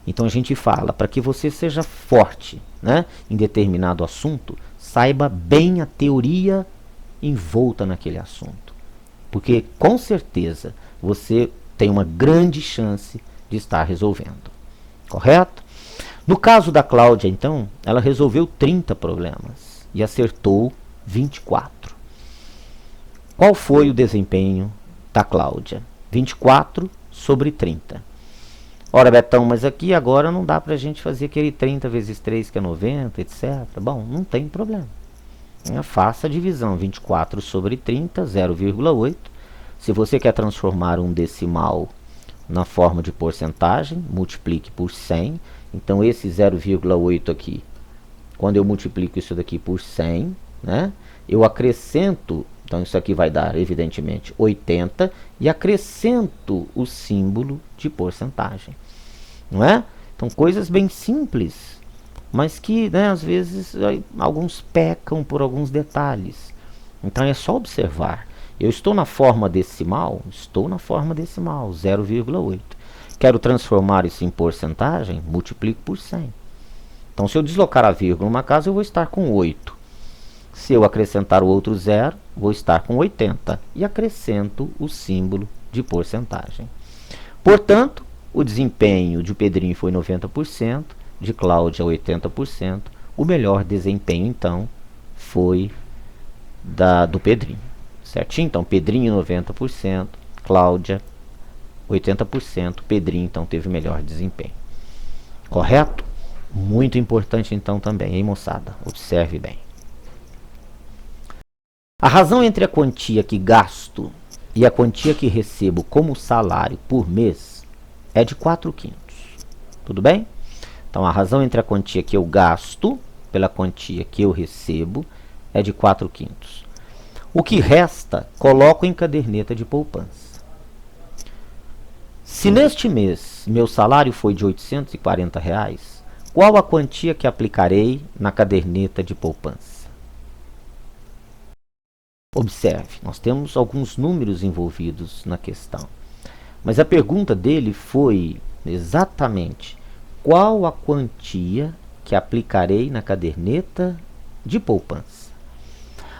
Então a gente fala, para que você seja forte, né, em determinado assunto, saiba bem a teoria envolta naquele assunto. Porque com certeza você tem uma grande chance de estar resolvendo. Correto? No caso da Cláudia, então, ela resolveu 30 problemas e acertou 24. Qual foi o desempenho da Cláudia? 24 sobre 30. Ora, Betão, mas aqui agora não dá para a gente fazer aquele 30 vezes 3, que é 90, etc. Bom, não tem problema. Faça a divisão 24 sobre 30, 0,8. Se você quer transformar um decimal na forma de porcentagem, multiplique por 100. Então, esse 0,8 aqui, quando eu multiplico isso daqui por 100, né, eu acrescento, então isso aqui vai dar, evidentemente, 80, e acrescento o símbolo de porcentagem. Não é? Então, coisas bem simples, mas que, né, às vezes, alguns pecam por alguns detalhes. Então, é só observar. Eu estou na forma decimal? Estou na forma decimal, 0,8. Quero transformar isso em porcentagem? Multiplico por 100. Então, se eu deslocar a vírgula numa casa, eu vou estar com 8. Se eu acrescentar o outro zero, vou estar com 80. E acrescento o símbolo de porcentagem. Portanto, o desempenho de Pedrinho foi 90%, de Cláudia 80%. O melhor desempenho, então, foi do Pedrinho. Certinho? Então, Pedrinho 90%, Cláudia 80%, Pedrinho, então, teve melhor desempenho. Correto? Muito importante, então, também, hein, moçada? Observe bem. A razão entre a quantia que gasto e a quantia que recebo como salário por mês é de 4/5. Tudo bem? Então, a razão entre a quantia que eu gasto pela quantia que eu recebo é de 4/5. O que resta, coloco em caderneta de poupança. Se neste mês meu salário foi de R$ 840, qual a quantia que aplicarei na caderneta de poupança? Observe, nós temos alguns números envolvidos na questão. Mas a pergunta dele foi exatamente qual a quantia que aplicarei na caderneta de poupança.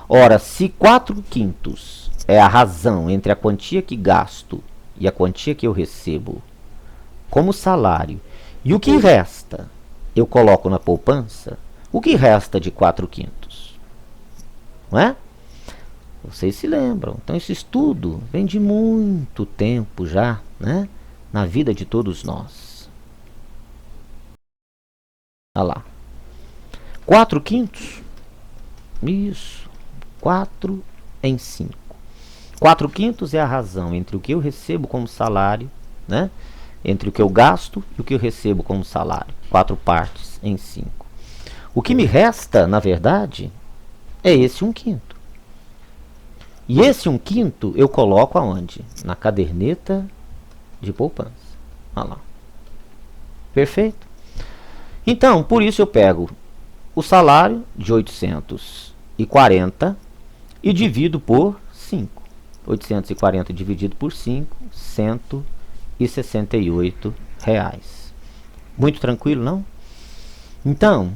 Ora, se 4/5 é a razão entre a quantia que gasto e a quantia que eu recebo como salário, e o que resta eu coloco na poupança, o que resta de 4/5? Não é? Vocês se lembram. Então, esse estudo vem de muito tempo já, né, na vida de todos nós. Olha lá. 4/5? Isso. 4 em 5. 4/5 é a razão entre o que eu recebo como salário, né, entre o que eu gasto e o que eu recebo como salário. 4 partes em 5. O que me resta, na verdade, é esse 1/5. E esse 1/5 eu coloco aonde? Na caderneta de poupança. Olha lá. Perfeito? Então, por isso eu pego o salário de 840 e divido por 5. 840 dividido por 5, R$ 168. Muito tranquilo, não? Então,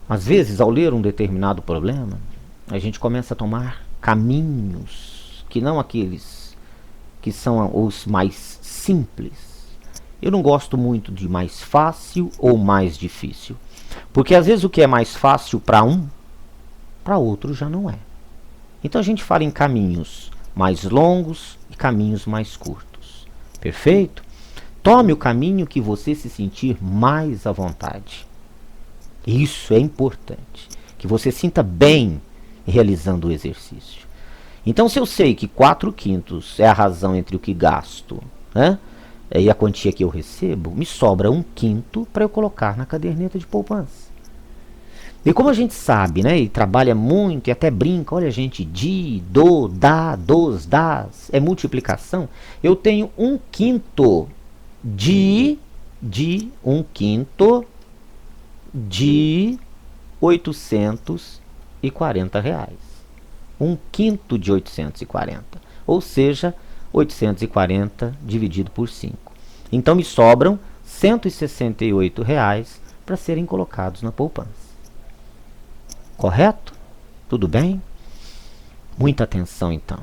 às vezes, ao ler um determinado problema, a gente começa a tomar caminhos que não aqueles que são os mais simples. Eu não gosto muito de mais fácil ou mais difícil. Porque às vezes o que é mais fácil para um, para outro já não é. Então a gente fala em caminhos mais longos e caminhos mais curtos. Perfeito? Tome o caminho que você se sentir mais à vontade. Isso é importante. Que você sinta bem realizando o exercício. Então, se eu sei que 4/5 é a razão entre o que gasto, né, e a quantia que eu recebo, me sobra 1/5 para eu colocar na caderneta de poupança. E como a gente sabe, né, e trabalha muito e até brinca, olha gente, dá, dos, das, é multiplicação, eu tenho 1/5 de 1/5 de R$ 840. 1/5 de 840, ou seja, 840 dividido por 5. Então me sobram R$ 168 para serem colocados na poupança. Correto? Tudo bem? Muita atenção então.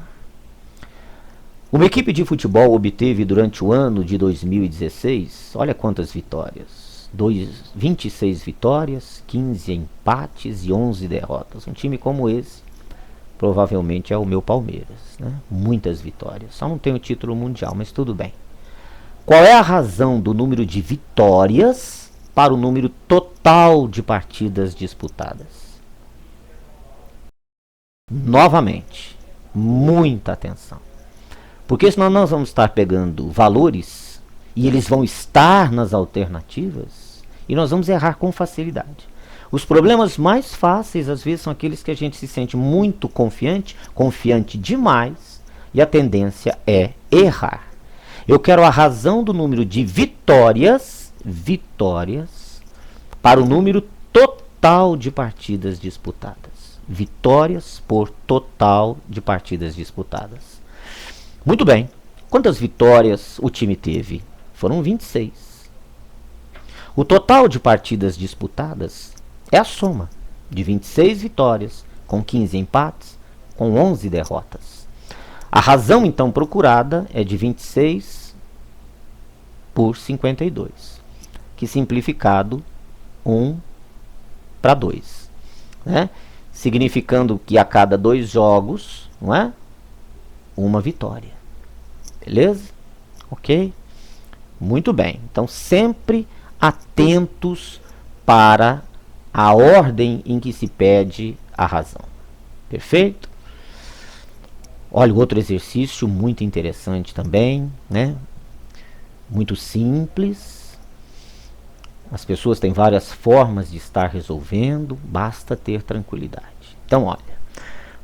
Uma equipe de futebol obteve durante o ano de 2016, olha quantas vitórias, 26 vitórias, 15 empates e 11 derrotas. Um time como esse provavelmente é o meu Palmeiras, né? Muitas vitórias, só não tem o título mundial, mas tudo bem. Qual é a razão do número de vitórias para o número total de partidas disputadas? Novamente, muita atenção. Porque senão nós vamos estar pegando valores e eles vão estar nas alternativas e nós vamos errar com facilidade. Os problemas mais fáceis, às vezes, são aqueles que a gente se sente muito confiante, confiante demais, e a tendência é errar. Eu quero a razão do número de vitórias para o número total de partidas disputadas. Vitórias por total de partidas disputadas. Muito bem. Quantas vitórias o time teve? Foram 26. O total de partidas disputadas é a soma de 26 vitórias com 15 empates com 11 derrotas. A razão então procurada é de 26 por 52, que simplificado 1/2, né? Significando que a cada 2 jogos, não é? Uma vitória. Beleza? Ok? Muito bem. Então, sempre atentos para a ordem em que se pede a razão. Perfeito? Olha, outro exercício muito interessante também, né? Muito simples. As pessoas têm várias formas de estar resolvendo, basta ter tranquilidade. Então, olha,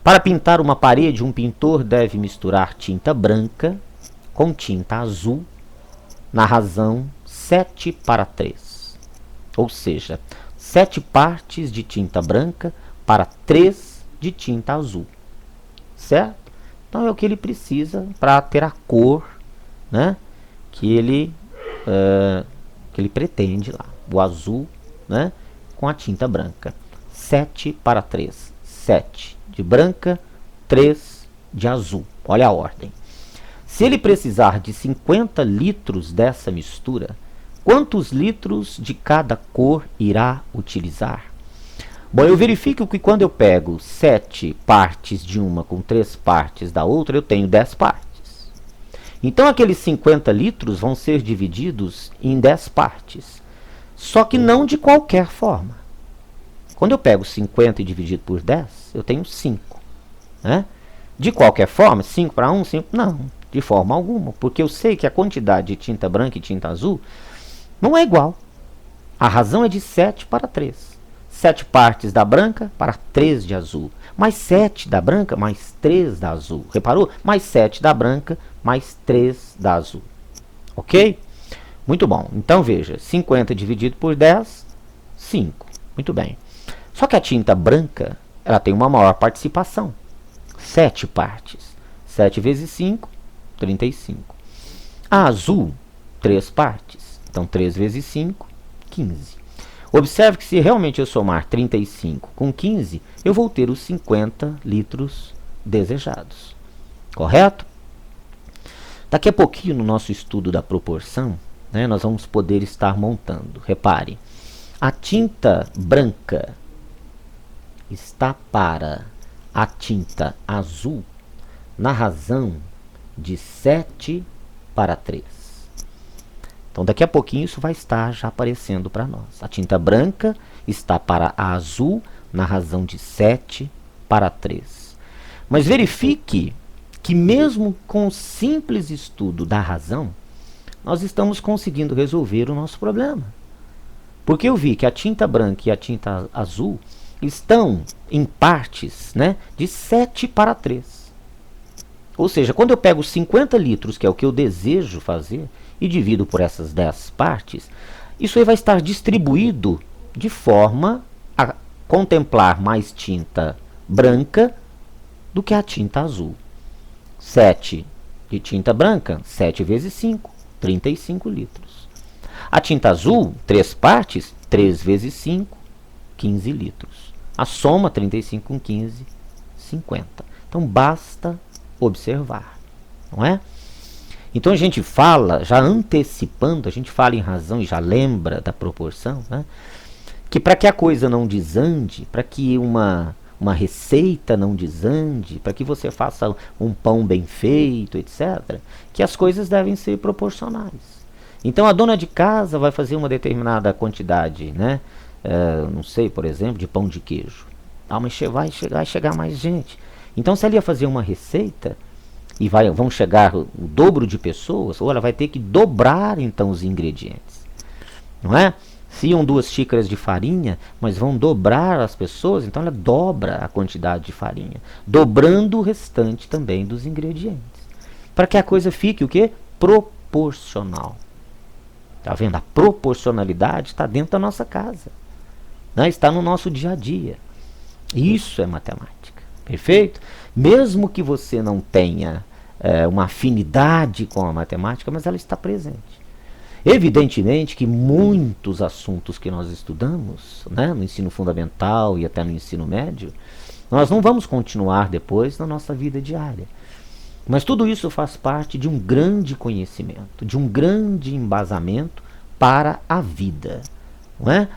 para pintar uma parede, um pintor deve misturar tinta branca com tinta azul na razão 7/3. Ou seja, 7 partes de tinta branca para 3 de tinta azul. Certo? Então é o que ele precisa para ter a cor, né, que ele pretende lá. O azul, né, com a tinta branca. 7/3. 7 de branca, 3 de azul. Olha a ordem. Se ele precisar de 50 litros dessa mistura, quantos litros de cada cor irá utilizar? Bom, eu verifico que quando eu pego 7 partes de uma com 3 partes da outra, eu tenho 10 partes. Então, aqueles 50 litros vão ser divididos em 10 partes. Só que não de qualquer forma. Quando eu pego 50 e dividido por 10, eu tenho 5. Né? De qualquer forma, 5 para 1, 5... Não, de forma alguma. Porque eu sei que a quantidade de tinta branca e tinta azul não é igual. A razão é de 7/3. 7 partes da branca para 3 de azul. Mais 7 da branca, mais 3 da azul. Reparou? Mais 7 da branca, mais 3 da azul. Ok? Muito bom. Então, veja. 50 dividido por 10, 5. Muito bem. Só que a tinta branca, ela tem uma maior participação. 7 partes. 7 vezes 5, 35. A azul, 3 partes. Então, 3 vezes 5, 15. Observe que se realmente eu somar 35 com 15, eu vou ter os 50 litros desejados. Correto? Daqui a pouquinho, no nosso estudo da proporção, né, nós vamos poder estar montando. Repare, a tinta branca está para a tinta azul na razão de 7 para 3. Então daqui a pouquinho isso vai estar já aparecendo para nós. A tinta branca está para a azul na razão de 7 para 3. Mas verifique que mesmo com o simples estudo da razão, nós estamos conseguindo resolver o nosso problema. Porque eu vi que a tinta branca e a tinta azul estão em partes, né, de 7 para 3. Ou seja, quando eu pego 50 litros, que é o que eu desejo fazer, e divido por essas 10 partes, isso aí vai estar distribuído de forma a contemplar mais tinta branca do que a tinta azul. 7 de tinta branca, 7 vezes 5, 35 litros. A tinta azul, 3 partes, 3 vezes 5, 15 litros. A soma, 35 com 15, 50. Então, basta observar, não é? Então, a gente fala, já antecipando, a gente fala em razão e já lembra da proporção, né? Que para que a coisa não desande, para que uma receita não desande, para que você faça um pão bem feito, etc., que as coisas devem ser proporcionais. Então, a dona de casa vai fazer uma determinada quantidade, né? Não sei, por exemplo, de pão de queijo. Mas vai chegar mais gente. Então, se ela ia fazer uma receita e vão chegar o dobro de pessoas, ou ela vai ter que dobrar, então, os ingredientes. Não é? Se iam 2 xícaras de farinha, mas vão dobrar as pessoas, então ela dobra a quantidade de farinha, dobrando o restante também dos ingredientes. Para que a coisa fique o quê? Proporcional. Está vendo? A proporcionalidade está dentro da nossa casa, né? Está no nosso dia a dia. Isso é matemática. Perfeito? Mesmo que você não tenha uma afinidade com a matemática, mas ela está presente. Evidentemente que muitos assuntos que nós estudamos, né, no ensino fundamental e até no ensino médio, nós não vamos continuar depois na nossa vida diária. Mas tudo isso faz parte de um grande conhecimento, de um grande embasamento para a vida, não é?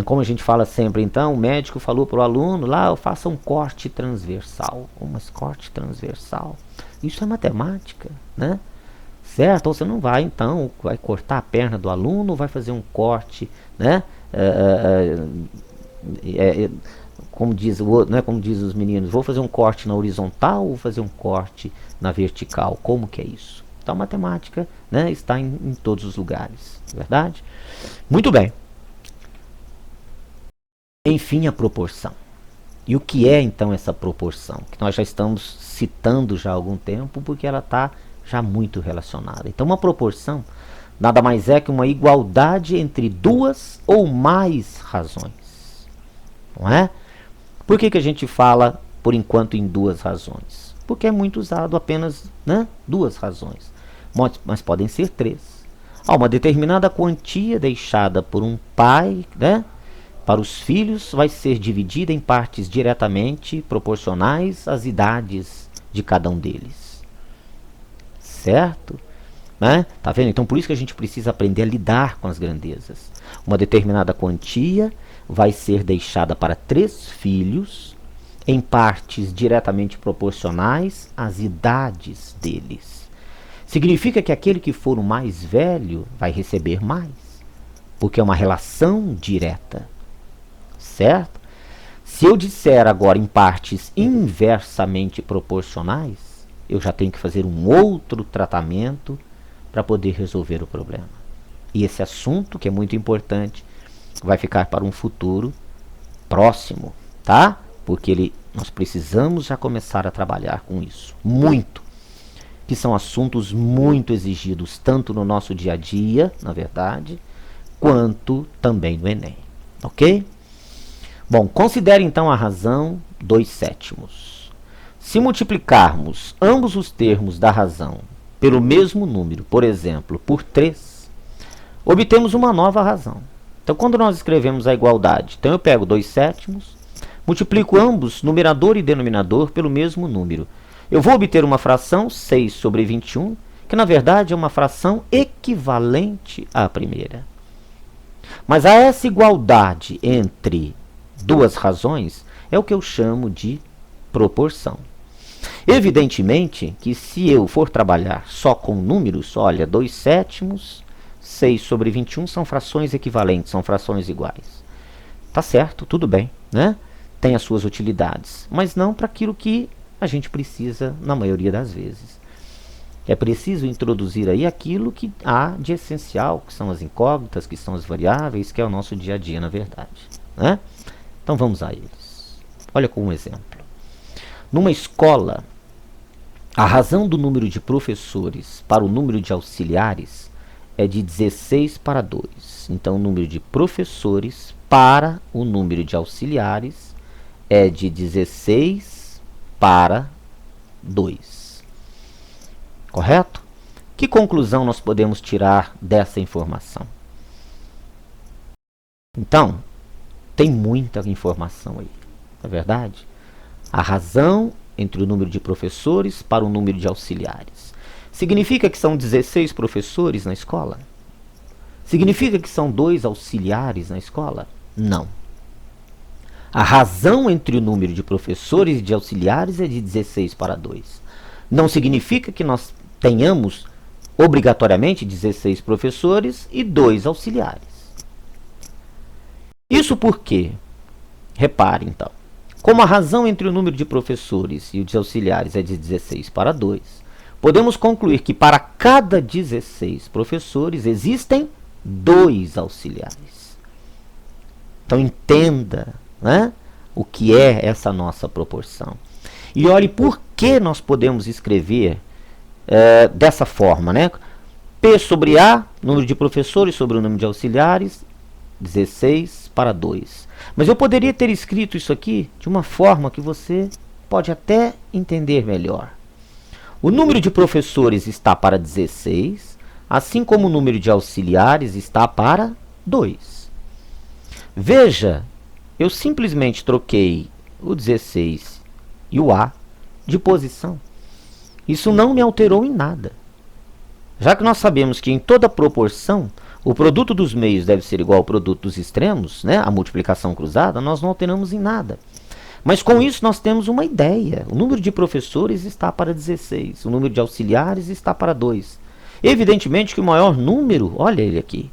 Como a gente fala sempre, então, o médico falou para o aluno lá, faça um corte transversal. Mas corte transversal? Isso é matemática, né? Certo? Ou você não vai, então, vai cortar a perna do aluno, ou vai fazer um corte, né? Como diz os meninos, vou fazer um corte na horizontal ou vou fazer um corte na vertical? Como que é isso? Então, a matemática, né, está em todos os lugares, verdade? Muito bem. Enfim, a proporção. E o que é, então, essa proporção? Que nós já estamos citando já há algum tempo, porque ela está já muito relacionada. Então, uma proporção nada mais é que uma igualdade entre 2 ou mais razões. Não é? Por que a gente fala, por enquanto, em 2 razões? Porque é muito usado apenas, né, 2 razões. Mas podem ser 3. Uma determinada quantia deixada por um pai, né, para os filhos vai ser dividida em partes diretamente proporcionais às idades de cada um deles. Certo? Né? Tá vendo? Então, por isso que a gente precisa aprender a lidar com as grandezas. Uma determinada quantia vai ser deixada para 3 filhos em partes diretamente proporcionais às idades deles. Significa que aquele que for o mais velho vai receber mais, porque é uma relação direta. Certo? Se eu disser agora em partes inversamente proporcionais, eu já tenho que fazer um outro tratamento para poder resolver o problema. E esse assunto, que é muito importante, vai ficar para um futuro próximo, tá? Porque nós precisamos já começar a trabalhar com isso. Muito. Que são assuntos muito exigidos, tanto no nosso dia a dia, na verdade, quanto também no Enem. Ok? Bom, considere então a razão 2/7. Se multiplicarmos ambos os termos da razão pelo mesmo número, por exemplo, por 3, obtemos uma nova razão. Então, quando nós escrevemos a igualdade, então eu pego 2/7, multiplico ambos, numerador e denominador, pelo mesmo número. Eu vou obter uma fração, 6/21, que na verdade é uma fração equivalente à primeira. Mas a essa igualdade entre duas razões é o que eu chamo de proporção. Evidentemente que se eu for trabalhar só com números, olha, 2/7, 6 sobre 21 são frações equivalentes, são frações iguais. Tá certo, tudo bem, né? Tem as suas utilidades, mas não para aquilo que a gente precisa na maioria das vezes. É preciso introduzir aí aquilo que há de essencial, que são as incógnitas, que são as variáveis, que é o nosso dia a dia, na verdade, né? Então vamos a eles. Olha como um exemplo. Numa escola, a razão do número de professores para o número de auxiliares é de 16 para 2. Então, o número de professores para o número de auxiliares é de 16 para 2. Correto? Que conclusão nós podemos tirar dessa informação? Então, tem muita informação aí, não é verdade? A razão entre o número de professores para o número de auxiliares. Significa que são 16 professores na escola? Significa que são 2 auxiliares na escola? Não. A razão entre o número de professores e de auxiliares é de 16 para 2. Não significa que nós tenhamos obrigatoriamente 16 professores e 2 auxiliares. Isso porque, repare então, como a razão entre o número de professores e o de auxiliares é de 16 para 2, podemos concluir que para cada 16 professores existem 2 auxiliares. Então entenda, né, o que é essa nossa proporção. E olhe por que nós podemos escrever dessa forma, né? P sobre A, número de professores sobre o número de auxiliares, 16 para 2. Mas eu poderia ter escrito isso aqui de uma forma que você pode até entender melhor. O número de professores está para 16, assim como o número de auxiliares está para 2. Veja, eu simplesmente troquei o 16 e o A de posição. Isso não me alterou em nada. Já que nós sabemos que em toda proporção o produto dos meios deve ser igual ao produto dos extremos, né, a multiplicação cruzada, nós não alteramos em nada. Mas com isso nós temos uma ideia. O número de professores está para 16, o número de auxiliares está para 2. Evidentemente que o maior número, olha ele aqui,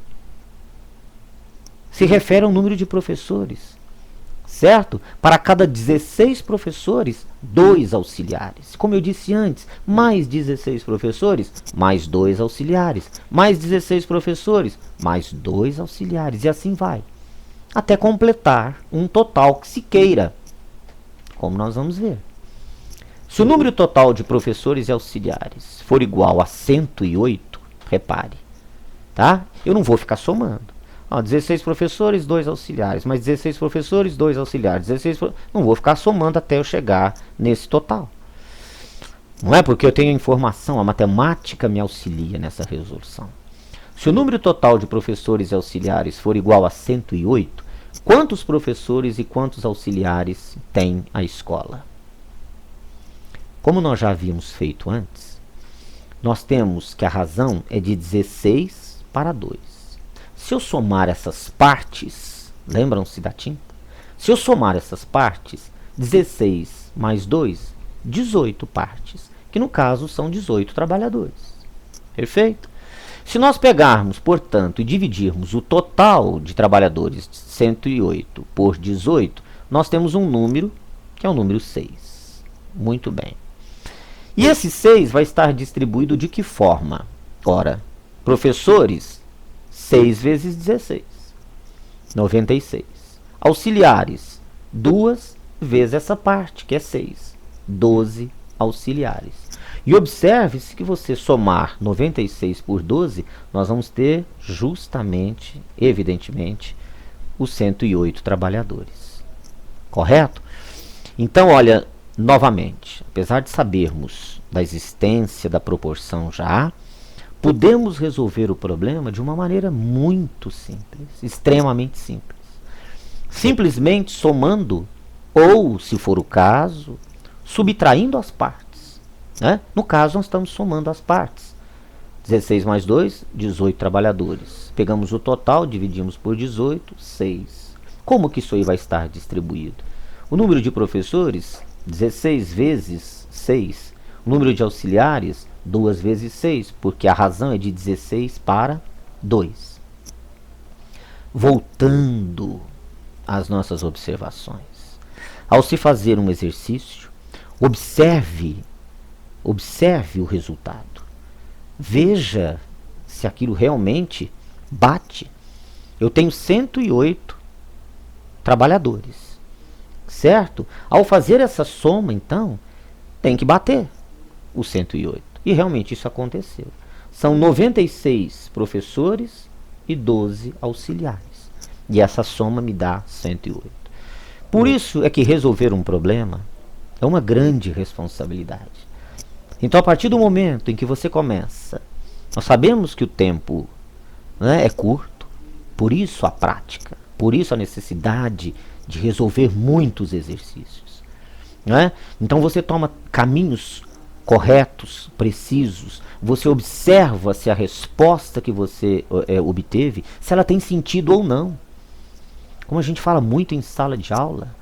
se refere ao número de professores. Certo? Para cada 16 professores, 2 auxiliares. Como eu disse antes, mais 16 professores, mais 2 auxiliares. Mais 16 professores, mais 2 auxiliares. E assim vai. Até completar um total que se queira. Como nós vamos ver. Se o número total de professores e auxiliares for igual a 108, repare, tá? Eu não vou ficar somando. 16 professores, 2 auxiliares, mais 16 professores, 2 auxiliares, não vou ficar somando até eu chegar nesse total. Não é porque eu tenho informação, a matemática me auxilia nessa resolução. Se o número total de professores e auxiliares for igual a 108, quantos professores e quantos auxiliares tem a escola? Como nós já havíamos feito antes, nós temos que a razão é de 16 para 2. Se eu somar essas partes, lembram-se da tinta? Se eu somar essas partes, 16 mais 2, 18 partes, que no caso são 18 trabalhadores. Perfeito? Se nós pegarmos, portanto, e dividirmos o total de trabalhadores de 108 por 18, nós temos um número, que é o número 6. Muito bem. E esse 6 vai estar distribuído de que forma? Ora, professores, 6 vezes 16, 96. Auxiliares, 2 vezes essa parte, que é 6, 12 auxiliares. E observe-se que você somar 96 por 12, nós vamos ter justamente, evidentemente, os 108 trabalhadores. Correto? Então, olha, novamente, apesar de sabermos da existência da proporção já, podemos resolver o problema de uma maneira muito simples, extremamente simples. Simplesmente somando, ou, se for o caso, subtraindo as partes. Né? No caso, nós estamos somando as partes. 16 mais 2, 18 trabalhadores. Pegamos o total, dividimos por 18, 6. Como que isso aí vai estar distribuído? O número de professores, 16 vezes 6. O número de auxiliares, 2 vezes 6, porque a razão é de 16 para 2. Voltando às nossas observações. Ao se fazer um exercício, observe o resultado. Veja se aquilo realmente bate. Eu tenho 108 trabalhadores, certo? Ao fazer essa soma, então, tem que bater os 108. E realmente isso aconteceu. São 96 professores e 12 auxiliares. E essa soma me dá 108. Por isso é que resolver um problema é uma grande responsabilidade. Então, a partir do momento em que você começa, nós sabemos que o tempo, né, é curto, por isso a prática, por isso a necessidade de resolver muitos exercícios. Né? Então, você toma caminhos corretos, precisos, você observa se a resposta que você obteve, se ela tem sentido ou não. Como a gente fala muito em sala de aula,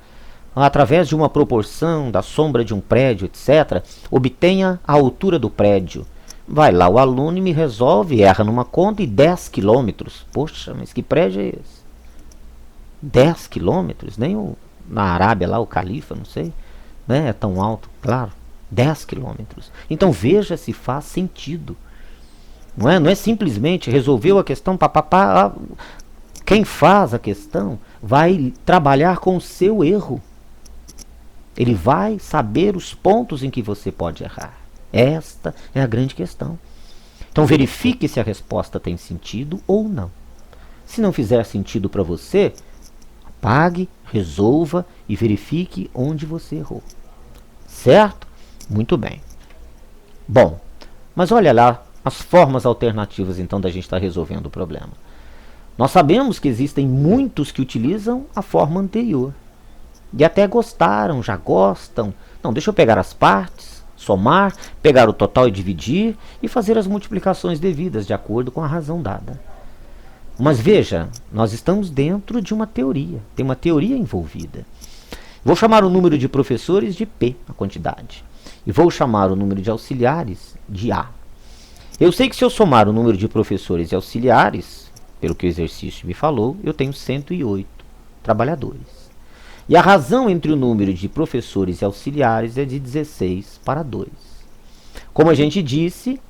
através de uma proporção da sombra de um prédio, etc., obtenha a altura do prédio. Vai lá o aluno e me resolve, erra numa conta e 10 quilômetros. Poxa, mas que prédio é esse? 10 quilômetros? Nem na Arábia lá, o califa, não sei, né? É tão alto, claro. 10 quilômetros. Então veja se faz sentido. Não é simplesmente resolveu a questão, papapá. Quem faz a questão vai trabalhar com o seu erro. Ele vai saber os pontos em que você pode errar. Esta é a grande questão. Então verifique se a resposta tem sentido ou não. Se não fizer sentido para você, apague, resolva e verifique onde você errou. Certo? Muito bem. Bom, mas olha lá as formas alternativas então da gente estar resolvendo o problema. Nós sabemos que existem muitos que utilizam a forma anterior. E até gostaram, já gostam. Não, deixa eu pegar as partes, somar, pegar o total e dividir e fazer as multiplicações devidas de acordo com a razão dada. Mas veja, nós estamos dentro de uma teoria. Tem uma teoria envolvida. Vou chamar o número de professores de P, a quantidade. E vou chamar o número de auxiliares de A. Eu sei que se eu somar o número de professores e auxiliares, pelo que o exercício me falou, eu tenho 108 trabalhadores. E a razão entre o número de professores e auxiliares é de 16 para 2. Como a gente disse,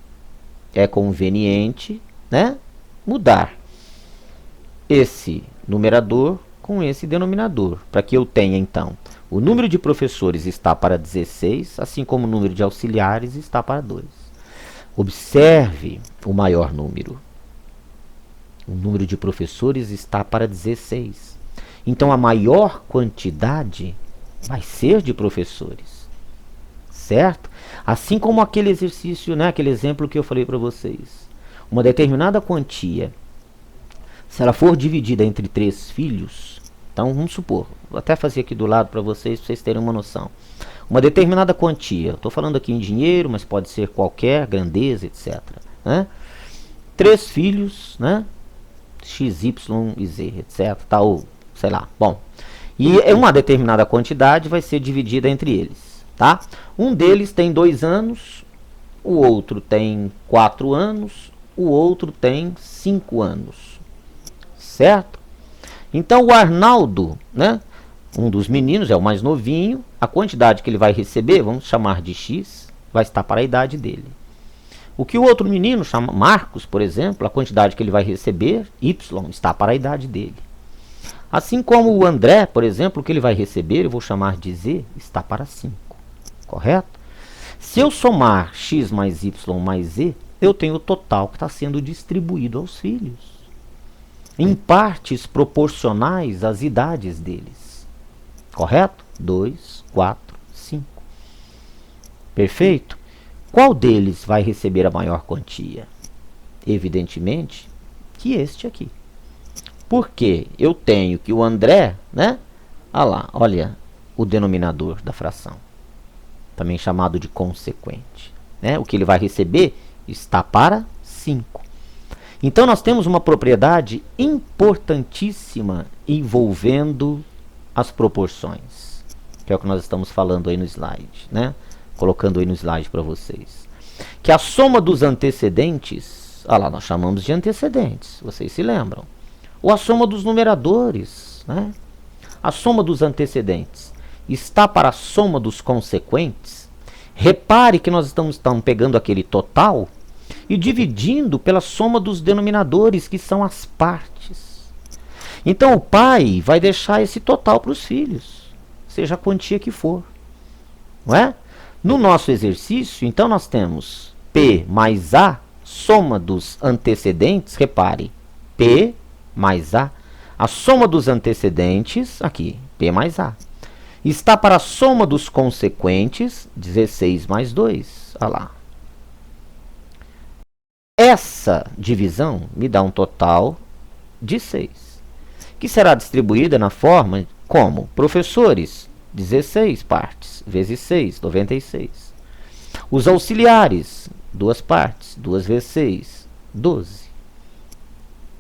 é conveniente, né, mudar esse numerador com esse denominador, para que eu tenha, então, o número de professores está para 16, assim como o número de auxiliares está para 2. Observe o maior número. O número de professores está para 16. Então, a maior quantidade vai ser de professores. Certo? Assim como aquele exercício, né, aquele exemplo que eu falei para vocês. Uma determinada quantia, se ela for dividida entre 3 filhos, então vamos supor, vou até fazer aqui do lado para vocês terem uma noção. Uma determinada quantia, estou falando aqui em dinheiro, mas pode ser qualquer grandeza, etc. Né? 3 filhos, né? X, Y e Z, etc. Tal, sei lá. Bom, e uma determinada quantidade vai ser dividida entre eles. Tá? Um deles tem 2 anos, o outro tem 4 anos, o outro tem 5 anos. Certo? Então o Arnaldo, né, um dos meninos, é o mais novinho, a quantidade que ele vai receber, vamos chamar de X, vai estar para a idade dele. O que o outro menino, chama Marcos, por exemplo, a quantidade que ele vai receber, Y, está para a idade dele. Assim como o André, por exemplo, o que ele vai receber, eu vou chamar de Z, está para 5. Correto? Se eu somar X mais Y mais Z, eu tenho o total que está sendo distribuído aos filhos, em partes proporcionais às idades deles. Correto? 2, 4, 5. Perfeito? Qual deles vai receber a maior quantia? Evidentemente que este aqui. Porque eu tenho que o André, né? Olha o denominador da fração. Também chamado de consequente. Né? O que ele vai receber está para 5. Então nós temos uma propriedade importantíssima envolvendo as proporções, que é o que nós estamos falando aí no slide, né? Colocando aí no slide para vocês. Que a soma dos antecedentes, olha lá, nós chamamos de antecedentes, vocês se lembram? Ou a soma dos numeradores, né? A soma dos antecedentes está para a soma dos consequentes. Repare que nós estamos pegando aquele total e dividindo pela soma dos denominadores, que são as partes. Então o pai vai deixar esse total para os filhos, seja a quantia que for. Não é? No nosso exercício, então nós temos P mais A, soma dos antecedentes, repare, P mais a soma dos antecedentes, aqui, P mais A, está para a soma dos consequentes, 16 mais 2, olha lá. Essa divisão me dá um total de 6, que será distribuída na forma como professores, 16 partes, vezes 6, 96. Os auxiliares, 2 partes, 2 vezes 6, 12.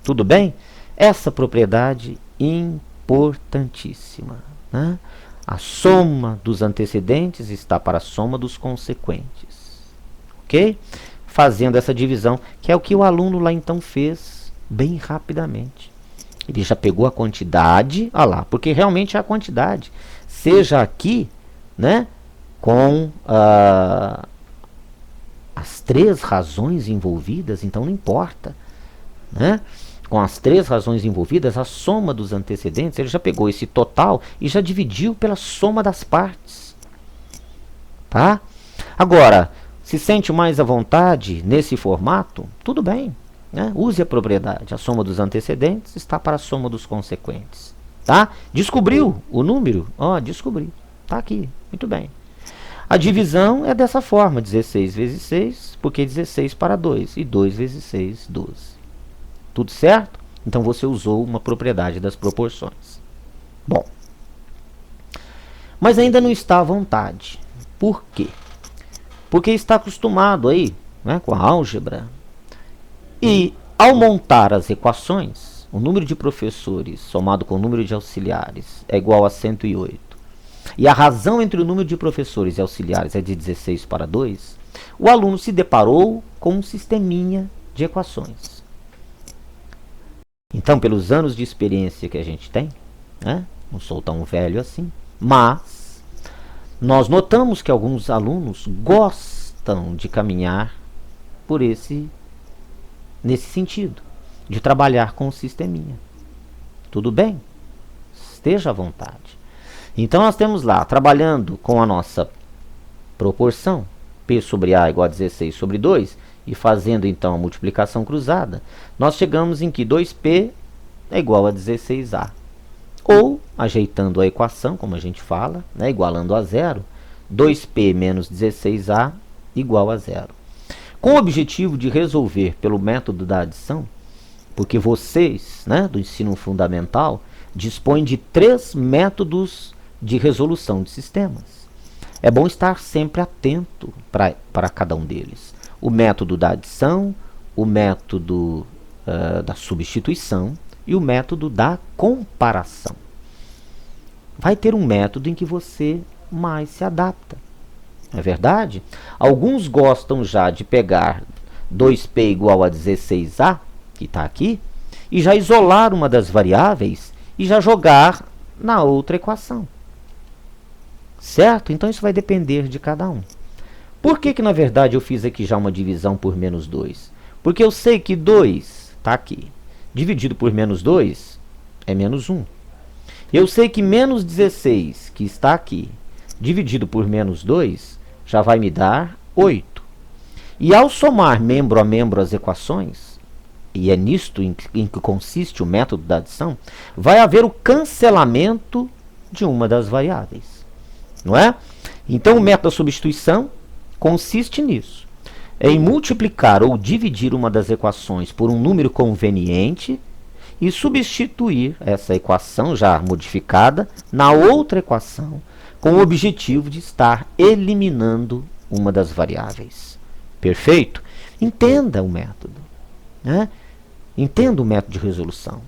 Tudo bem? Essa propriedade importantíssima, né? A soma dos antecedentes está para a soma dos consequentes. Ok? Fazendo essa divisão, que é o que o aluno lá então fez bem rapidamente. Ele já pegou a quantidade, olha lá, porque realmente é a quantidade. Seja aqui, né, com as 3 razões envolvidas, então não importa, né? Com as 3 razões envolvidas, a soma dos antecedentes, ele já pegou esse total e já dividiu pela soma das partes. Tá? Agora, se sente mais à vontade nesse formato, tudo bem, né? Use a propriedade. A soma dos antecedentes está para a soma dos consequentes. Tá? Descobriu o número? Ó, descobri. Está aqui. Muito bem. A divisão é dessa forma. 16 vezes 6, porque 16 para 2. E 2 vezes 6, 12. Tudo certo? Então você usou uma propriedade das proporções. Bom. Mas ainda não está à vontade. Por quê? Porque está acostumado aí, né, com a álgebra. E ao montar as equações, o número de professores somado com o número de auxiliares é igual a 108. E a razão entre o número de professores e auxiliares é de 16 para 2. O aluno se deparou com um sisteminha de equações. Então, pelos anos de experiência que a gente tem, né, não sou tão velho assim, mas nós notamos que alguns alunos gostam de caminhar por nesse sentido, de trabalhar com o sisteminha. Tudo bem? Esteja à vontade. Então, nós temos lá, trabalhando com a nossa proporção, P sobre A igual a 16 sobre 2, e fazendo então a multiplicação cruzada, nós chegamos em que 2P é igual a 16A. Ou, ajeitando a equação, como a gente fala, né, igualando a zero, 2P menos 16A igual a zero. Com o objetivo de resolver pelo método da adição, porque vocês, né, do ensino fundamental, dispõem de 3 métodos de resolução de sistemas. É bom estar sempre atento para cada um deles. O método da adição, o método da substituição e o método da comparação. Vai ter um método em que você mais se adapta. Não é verdade? Alguns gostam já de pegar 2P igual a 16A, que está aqui, e já isolar uma das variáveis e já jogar na outra equação. Certo? Então isso vai depender de cada um. Por que na verdade eu fiz aqui já uma divisão por menos 2? Porque eu sei que 2 está aqui. Dividido por menos 2 é menos 1. Eu sei que menos 16, que está aqui, dividido por menos 2, já vai me dar 8. E ao somar membro a membro as equações, e é nisto em que consiste o método da adição, vai haver o cancelamento de uma das variáveis. Não é? Então o método da substituição consiste nisso. É em multiplicar ou dividir uma das equações por um número conveniente e substituir essa equação já modificada na outra equação, com o objetivo de estar eliminando uma das variáveis. Perfeito? Entenda o método. né? Entenda o método de resolução.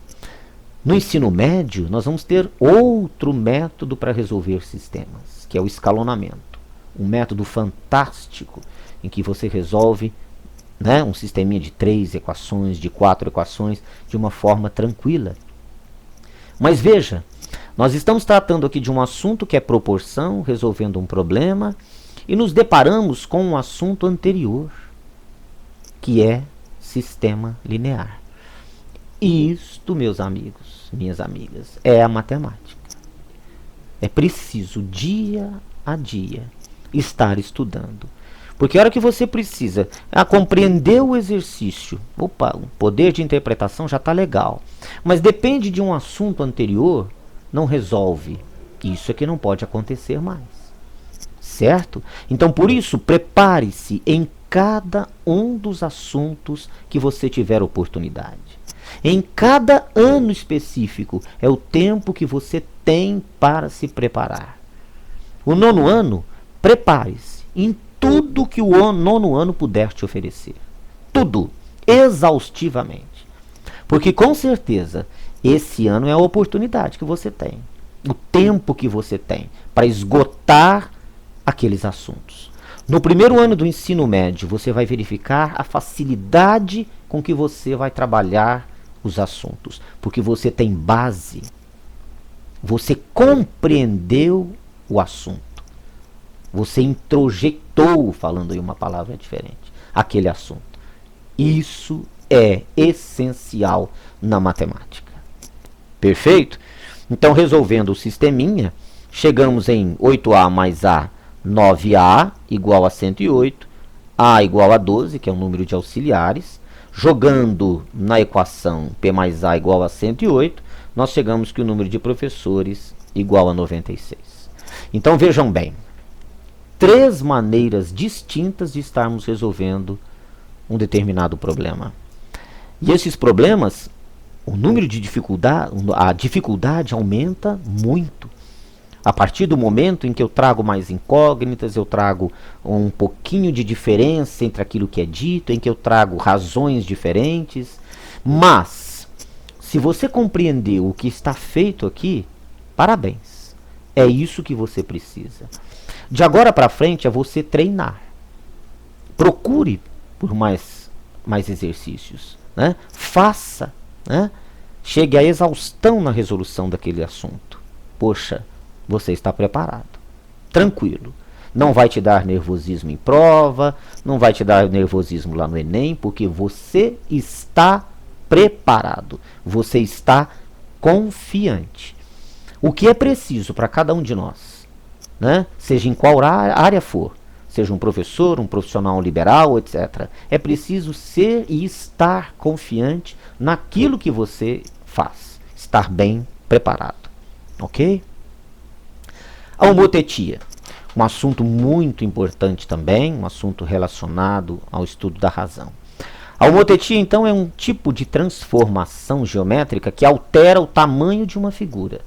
No ensino médio, nós vamos ter outro método para resolver sistemas, que é o escalonamento. Um método fantástico em que você resolve, né, um sisteminha de 3 equações, de 4 equações, de uma forma tranquila. Mas veja, nós estamos tratando aqui de um assunto que é proporção, resolvendo um problema, e nos deparamos com um assunto anterior, que é sistema linear. Isto, meus amigos, minhas amigas, é a matemática. É preciso, dia a dia, estar estudando. Porque a hora que você precisa compreender o exercício, opa, o poder de interpretação já está legal. Mas depende de um assunto anterior, não resolve. Isso é que não pode acontecer mais. Certo? Então, por isso, prepare-se em cada um dos assuntos que você tiver oportunidade. Em cada ano específico, é o tempo que você tem para se preparar. O nono ano, prepare-se em tudo que o nono ano puder te oferecer. Tudo, exaustivamente. Porque, com certeza, esse ano é a oportunidade que você tem. O tempo que você tem para esgotar aqueles assuntos. No primeiro ano do ensino médio, você vai verificar a facilidade com que você vai trabalhar os assuntos, porque você tem base, você compreendeu o assunto, você introjetou, falando aí uma palavra diferente, aquele assunto. Isso é essencial na matemática. Perfeito? Então, resolvendo o sisteminha, chegamos em 8A mais A, 9A igual a 108, A igual a 12, que é o número de auxiliares. Jogando na equação P mais A igual a 108, nós chegamos que o número de professores igual a 96. Então, vejam bem, 3 maneiras distintas de estarmos resolvendo um determinado problema. E esses problemas, o número de dificuldade, a dificuldade aumenta muito. A partir do momento em que eu trago mais incógnitas, eu trago um pouquinho de diferença entre aquilo que é dito, em que eu trago razões diferentes. Mas, se você compreendeu o que está feito aqui, parabéns. É isso que você precisa. De agora para frente é você treinar. Procure por mais exercícios, né? Faça, né? Chegue à exaustão na resolução daquele assunto. Poxa, você está preparado. Tranquilo. Não vai te dar nervosismo em prova, não vai te dar nervosismo lá no Enem, porque você está preparado. Você está confiante. O que é preciso para cada um de nós, né? Seja em qual área for, seja um professor, um profissional liberal, etc. É preciso ser e estar confiante naquilo que você faz. Estar bem preparado. Ok? A homotetia, um assunto muito importante também, um assunto relacionado ao estudo da razão. A homotetia, então, é um tipo de transformação geométrica que altera o tamanho de uma figura,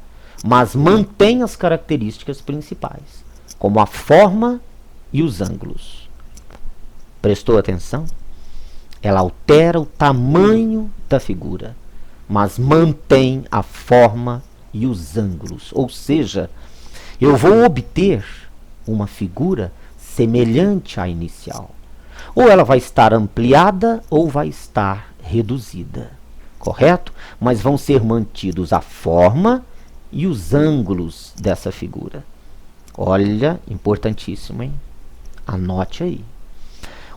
mas mantém as características principais, como a forma e os ângulos. Prestou atenção? Ela altera o tamanho da figura, mas mantém a forma e os ângulos, ou seja, eu vou obter uma figura semelhante à inicial. Ou ela vai estar ampliada ou vai estar reduzida. Correto? Mas vão ser mantidos a forma e os ângulos dessa figura. Olha, importantíssimo, hein? Anote aí.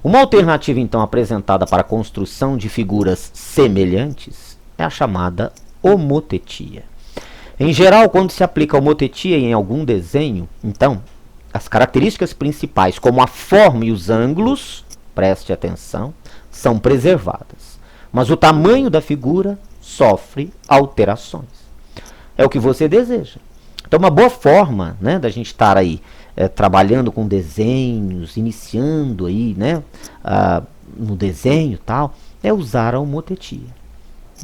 Uma alternativa, então, apresentada para a construção de figuras semelhantes é a chamada homotetia. Em geral, quando se aplica a homotetia em algum desenho, então, as características principais, como a forma e os ângulos, preste atenção, são preservadas. Mas o tamanho da figura sofre alterações. É o que você deseja. Então, uma boa forma, né, da gente estar aí trabalhando com desenhos, iniciando aí, né, no desenho e tal, é usar a homotetia.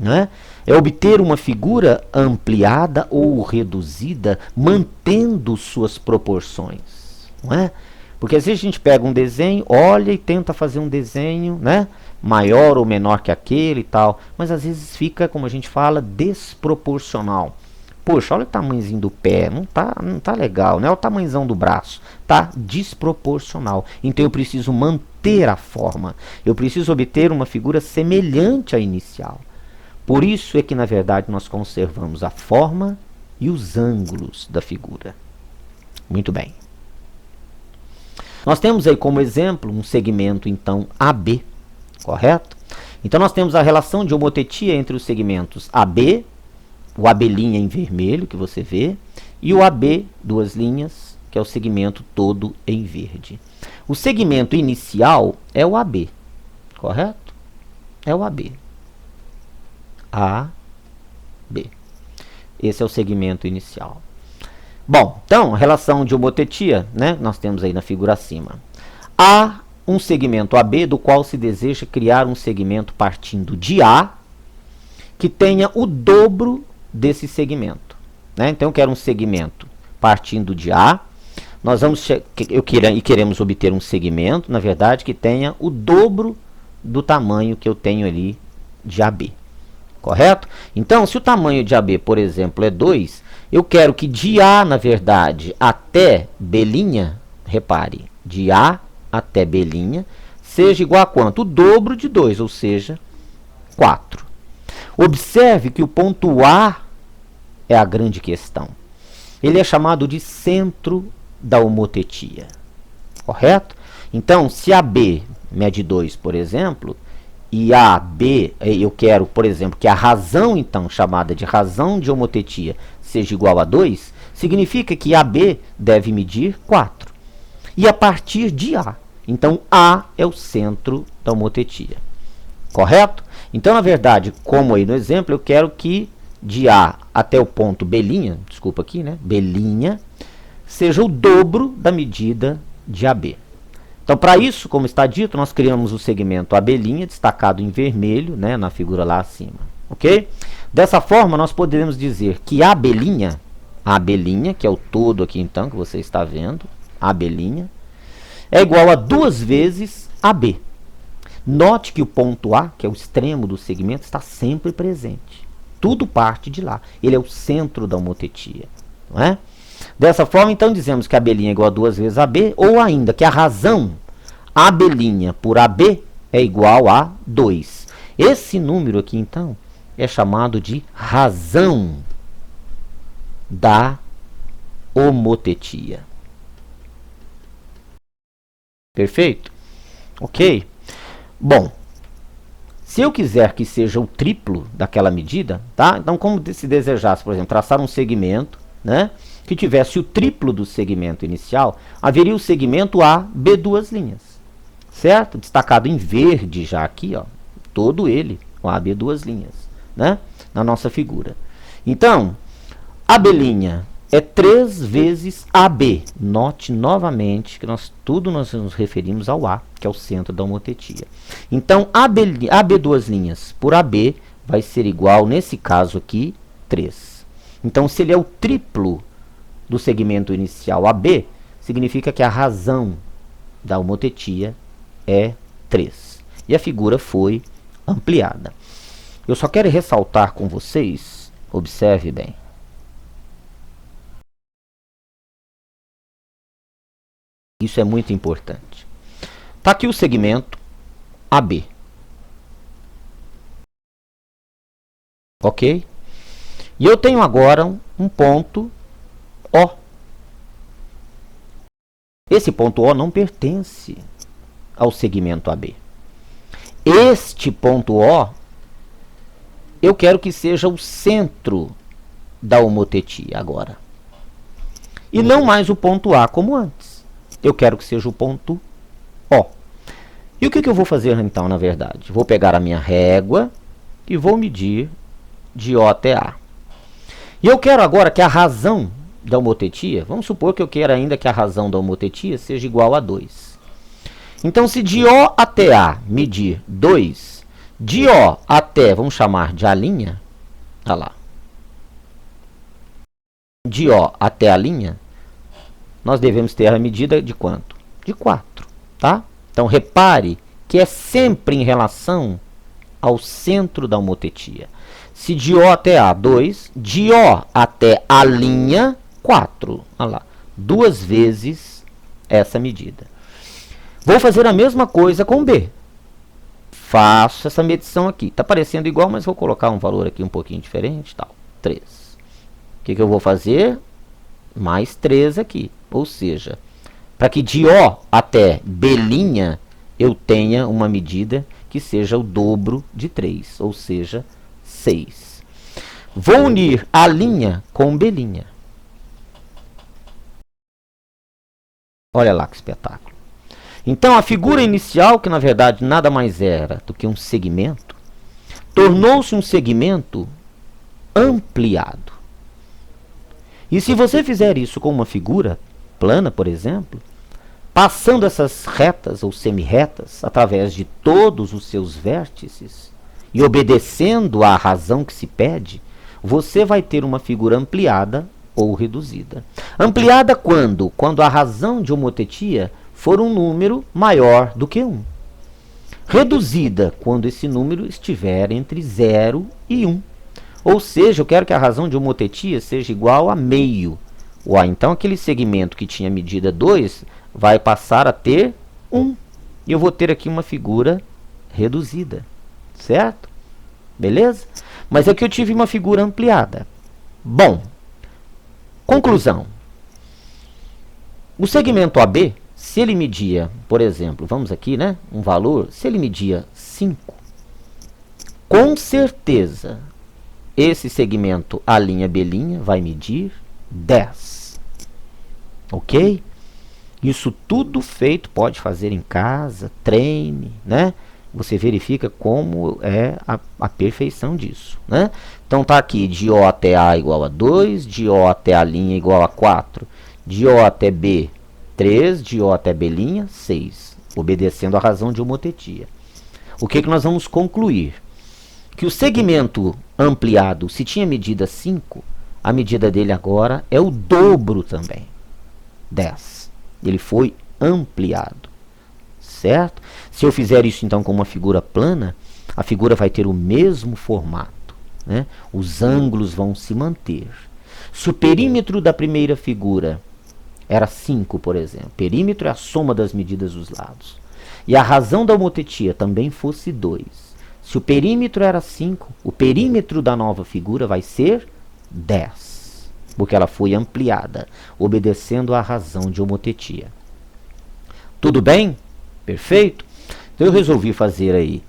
Né? É obter uma figura ampliada ou reduzida, mantendo suas proporções. Não é? Porque às vezes a gente pega um desenho, olha e tenta fazer um desenho, né, maior ou menor que aquele e tal, mas às vezes fica, como a gente fala, desproporcional. Poxa, olha o tamanhozinho do pé, não tá legal, né? Olha o tamanhozão do braço, tá desproporcional. Então eu preciso manter a forma, eu preciso obter uma figura semelhante à inicial. Por isso é que, na verdade, nós conservamos a forma e os ângulos da figura. Muito bem. Nós temos aí como exemplo um segmento, então, AB, correto? Então nós temos a relação de homotetia entre os segmentos AB, o AB' em vermelho, que você vê, e o AB, duas linhas, que é o segmento todo em verde. O segmento inicial é o AB, correto? É o AB. AB. Esse é o segmento inicial. Bom, então, relação de homotetia, né? Nós temos aí na figura acima. Há um segmento AB do qual se deseja criar um segmento partindo de A que tenha o dobro desse segmento, né? Então eu quero um segmento partindo de A. Nós vamos queremos obter um segmento, na verdade, que tenha o dobro do tamanho que eu tenho ali de AB. Correto? Então, se o tamanho de AB, por exemplo, é 2, eu quero que de A, na verdade, até B', repare, de A até B', seja igual a quanto? O dobro de 2, ou seja, 4. Observe que o ponto A é a grande questão. Ele é chamado de centro da homotetia. Correto? Então, se AB mede 2, por exemplo, e AB, eu quero, por exemplo, que a razão, então, chamada de razão de homotetia, seja igual a 2, significa que AB deve medir 4. E a partir de A. Então, A é o centro da homotetia. Correto? Então, na verdade, como aí no exemplo, eu quero que de A até o ponto B', desculpa aqui, né? B', seja o dobro da medida de AB. Então, para isso, como está dito, nós criamos o segmento AB', destacado em vermelho, né, na figura lá acima. Ok? Dessa forma, nós poderemos dizer que AB', que é o todo aqui, então, que você está vendo, AB', é igual a 2 vezes AB. Note que o ponto A, que é o extremo do segmento, está sempre presente. Tudo parte de lá. Ele é o centro da homotetia. Não é? Dessa forma, então, dizemos que AB' é igual a 2 vezes AB, ou ainda que a razão AB' por AB é igual a 2. Esse número aqui, então, é chamado de razão da homotetia. Perfeito? Ok? Bom, se eu quiser que seja o triplo daquela medida, tá? Então, como se desejasse, por exemplo, traçar um segmento, né, que tivesse o triplo do segmento inicial, haveria o segmento AB duas linhas, certo? Destacado em verde já aqui, ó, todo ele, o AB duas linhas, né, na nossa figura. Então, AB' é 3 vezes AB. Note novamente que nós nos referimos ao A, que é o centro da homotetia. Então, AB duas linhas por AB vai ser igual, nesse caso aqui, 3. Então, se ele é o triplo do segmento inicial AB, significa que a razão da homotetia é 3. E a figura foi ampliada. Eu só quero ressaltar com vocês, observe bem, isso é muito importante. Está aqui o segmento AB. Ok? E eu tenho agora um ponto O. Esse ponto O não pertence ao segmento AB. Este ponto O, eu quero que seja o centro da homotetia agora. E não mais o ponto A como antes. Eu quero que seja o ponto O. E o que eu vou fazer então, na verdade? Vou pegar a minha régua e vou medir de O até A. E eu quero agora que a razão da homotetia, vamos supor que eu queira ainda que a razão da homotetia seja igual a 2. Então, se de O até A medir 2, de O até, vamos chamar de A', tá lá, de O até A', nós devemos ter a medida de quanto? de 4, tá? Então repare que é sempre em relação ao centro da homotetia. Se de O até A, 2, de O até A', 4. Olha lá, 2 vezes essa medida. Vou fazer a mesma coisa com B. Faço essa medição aqui. Está parecendo igual, mas vou colocar um valor aqui um pouquinho diferente. Tal. 3. O que eu vou fazer? Mais 3 aqui. Ou seja, para que de O até B' eu tenha uma medida que seja o dobro de 3, ou seja, 6. Vou unir A' com B'. Olha lá que espetáculo. Então, a figura inicial, que na verdade nada mais era do que um segmento, tornou-se um segmento ampliado. E se você fizer isso com uma figura plana, por exemplo, passando essas retas ou semirretas através de todos os seus vértices e obedecendo à razão que se pede, você vai ter uma figura ampliada ou reduzida. Ampliada quando? Quando a razão de homotetia for um número maior do que 1. Reduzida quando esse número estiver entre 0 e 1. Ou seja, eu quero que a razão de homotetia seja igual a meio. Então aquele segmento que tinha medida 2 vai passar a ter 1. E eu vou ter aqui uma figura reduzida. Certo? Beleza? Mas aqui eu tive uma figura ampliada. Bom, conclusão. O segmento AB, se ele media, por exemplo, vamos aqui, né, um valor, se ele media 5, com certeza esse segmento A'B' vai medir 10. Ok? Isso tudo feito, pode fazer em casa, treine, né? Você verifica como é a perfeição disso, né? Então tá aqui, de O até A igual a 2, de O até A' igual a 4, de O até B, 3, de O até B', 6, obedecendo à razão de homotetia. O que nós vamos concluir? Que o segmento ampliado, se tinha medida 5, a medida dele agora é o dobro também, 10. Ele foi ampliado, certo? Se eu fizer isso então com uma figura plana, a figura vai ter o mesmo formato, né? Os ângulos vão se manter. Se o perímetro da primeira figura era 5, por exemplo, perímetro é a soma das medidas dos lados, e a razão da homotetia também fosse 2, se o perímetro era 5, o perímetro da nova figura vai ser 10, porque ela foi ampliada, obedecendo à razão de homotetia. Tudo bem? Perfeito? Então eu resolvi fazer aí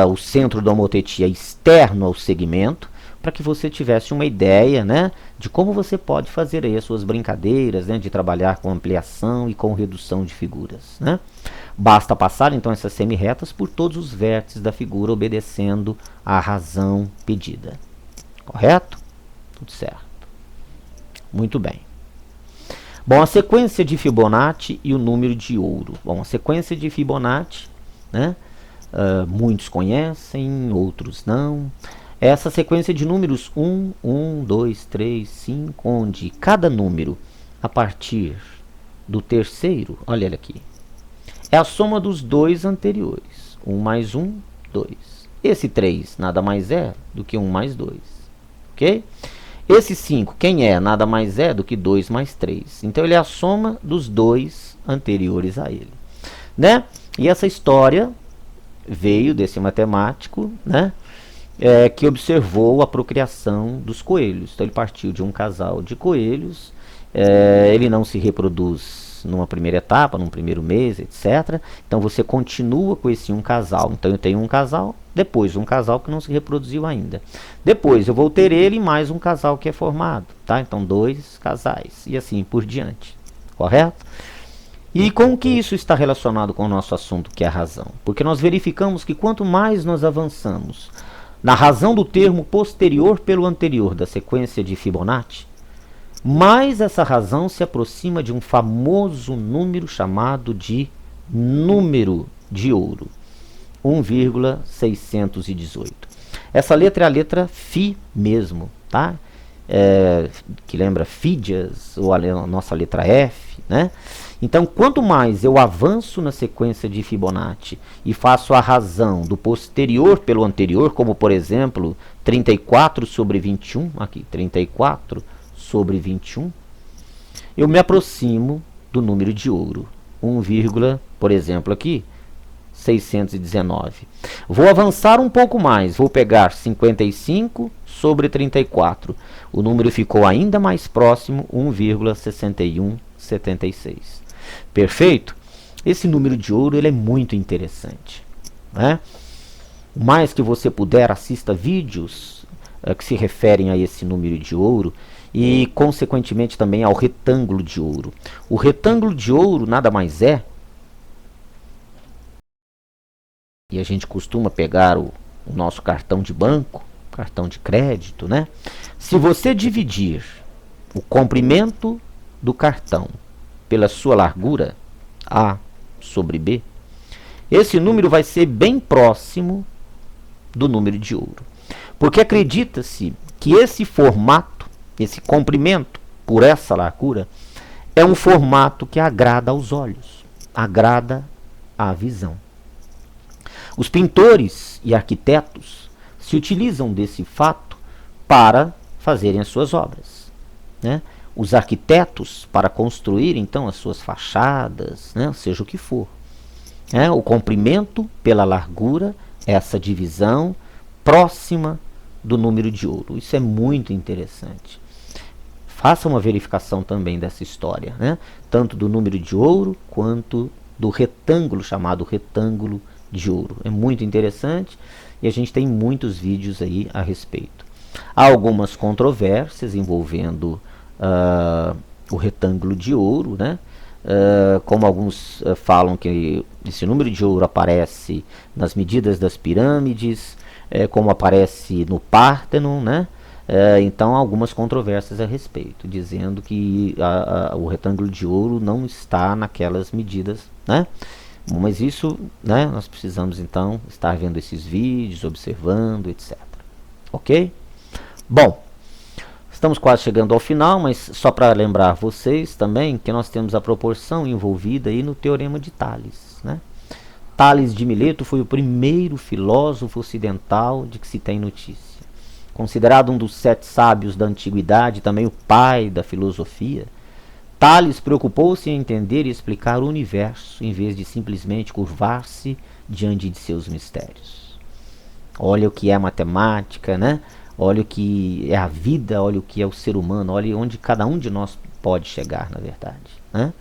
o centro da homotetia externo ao segmento, para que você tivesse uma ideia, né, de como você pode fazer aí as suas brincadeiras, né, de trabalhar com ampliação e com redução de figuras, né? Basta passar então essas semirretas por todos os vértices da figura, obedecendo à razão pedida. Correto? Tudo certo. Muito bem. Bom, a sequência de Fibonacci e o número de ouro. Bom, a sequência de Fibonacci, né, muitos conhecem, outros não. Essa sequência de números 1, 1, 2, 3, 5, onde cada número, a partir do terceiro, olha ele aqui, é a soma dos dois anteriores. 1 mais 1, 2. Esse 3 nada mais é do que 1 mais 2. Ok? Esse 5, quem é? Nada mais é do que 2 mais 3. Então, ele é a soma dos dois anteriores a ele, né? E essa história veio desse matemático, né, que observou a procriação dos coelhos. Então, ele partiu de um casal de coelhos. Ele não se reproduz numa primeira etapa, num primeiro mês, etc. Então, você continua com esse um casal. Então, eu tenho um casal, depois um casal que não se reproduziu ainda. Depois, eu vou ter ele mais um casal que é formado, tá? Então, 2 casais, e assim por diante. Correto? E com que isso está relacionado com o nosso assunto, que é a razão? Porque nós verificamos que quanto mais nós avançamos na razão do termo posterior pelo anterior da sequência de Fibonacci, mais essa razão se aproxima de um famoso número chamado de número de ouro, 1,618. Essa letra é a letra Φ mesmo, tá? Que lembra Fídias, ou a nossa letra F, né? Então, quanto mais eu avanço na sequência de Fibonacci e faço a razão do posterior pelo anterior, como por exemplo 34 sobre 21, aqui 34 sobre 21, eu me aproximo do número de ouro, 1, por exemplo aqui, 619. Vou avançar um pouco mais, vou pegar 55 sobre 34. O número ficou ainda mais próximo, 1,6176. Perfeito? Esse número de ouro ele é muito interessante, né? O mais que você puder, assista vídeos que se referem a esse número de ouro e, consequentemente, também ao retângulo de ouro. O retângulo de ouro nada mais é, e a gente costuma pegar o nosso cartão de banco, cartão de crédito, né? Se você dividir o comprimento do cartão pela sua largura, A sobre B, esse número vai ser bem próximo do número de ouro. Porque acredita-se que esse formato, esse comprimento por essa largura, é um formato que agrada aos olhos, agrada à visão. Os pintores e arquitetos se utilizam desse fato para fazerem as suas obras, né? Os arquitetos para construir então as suas fachadas, né? Seja o que for, né? O comprimento pela largura, essa divisão próxima do número de ouro. Isso é muito interessante. Faça uma verificação também dessa história, né? Tanto do número de ouro quanto do retângulo chamado retângulo de ouro. É muito interessante e a gente tem muitos vídeos aí a respeito. Há algumas controvérsias envolvendo o retângulo de ouro, né? Como alguns falam que esse número de ouro aparece nas medidas das pirâmides, como aparece no Párteno, né? Então, algumas controvérsias a respeito, dizendo que o retângulo de ouro não está naquelas medidas, né? Mas isso, né, nós precisamos então estar vendo esses vídeos, observando, etc. Ok? Bom, estamos quase chegando ao final, mas só para lembrar vocês também que nós temos a proporção envolvida aí no Teorema de Tales, né? Tales de Mileto foi o primeiro filósofo ocidental de que se tem notícia. Considerado um dos 7 sábios da antiguidade, também o pai da filosofia, Tales preocupou-se em entender e explicar o universo, em vez de simplesmente curvar-se diante de seus mistérios. Olha o que é matemática, né? Olha o que é a vida, olha o que é o ser humano, olha onde cada um de nós pode chegar, na verdade, né?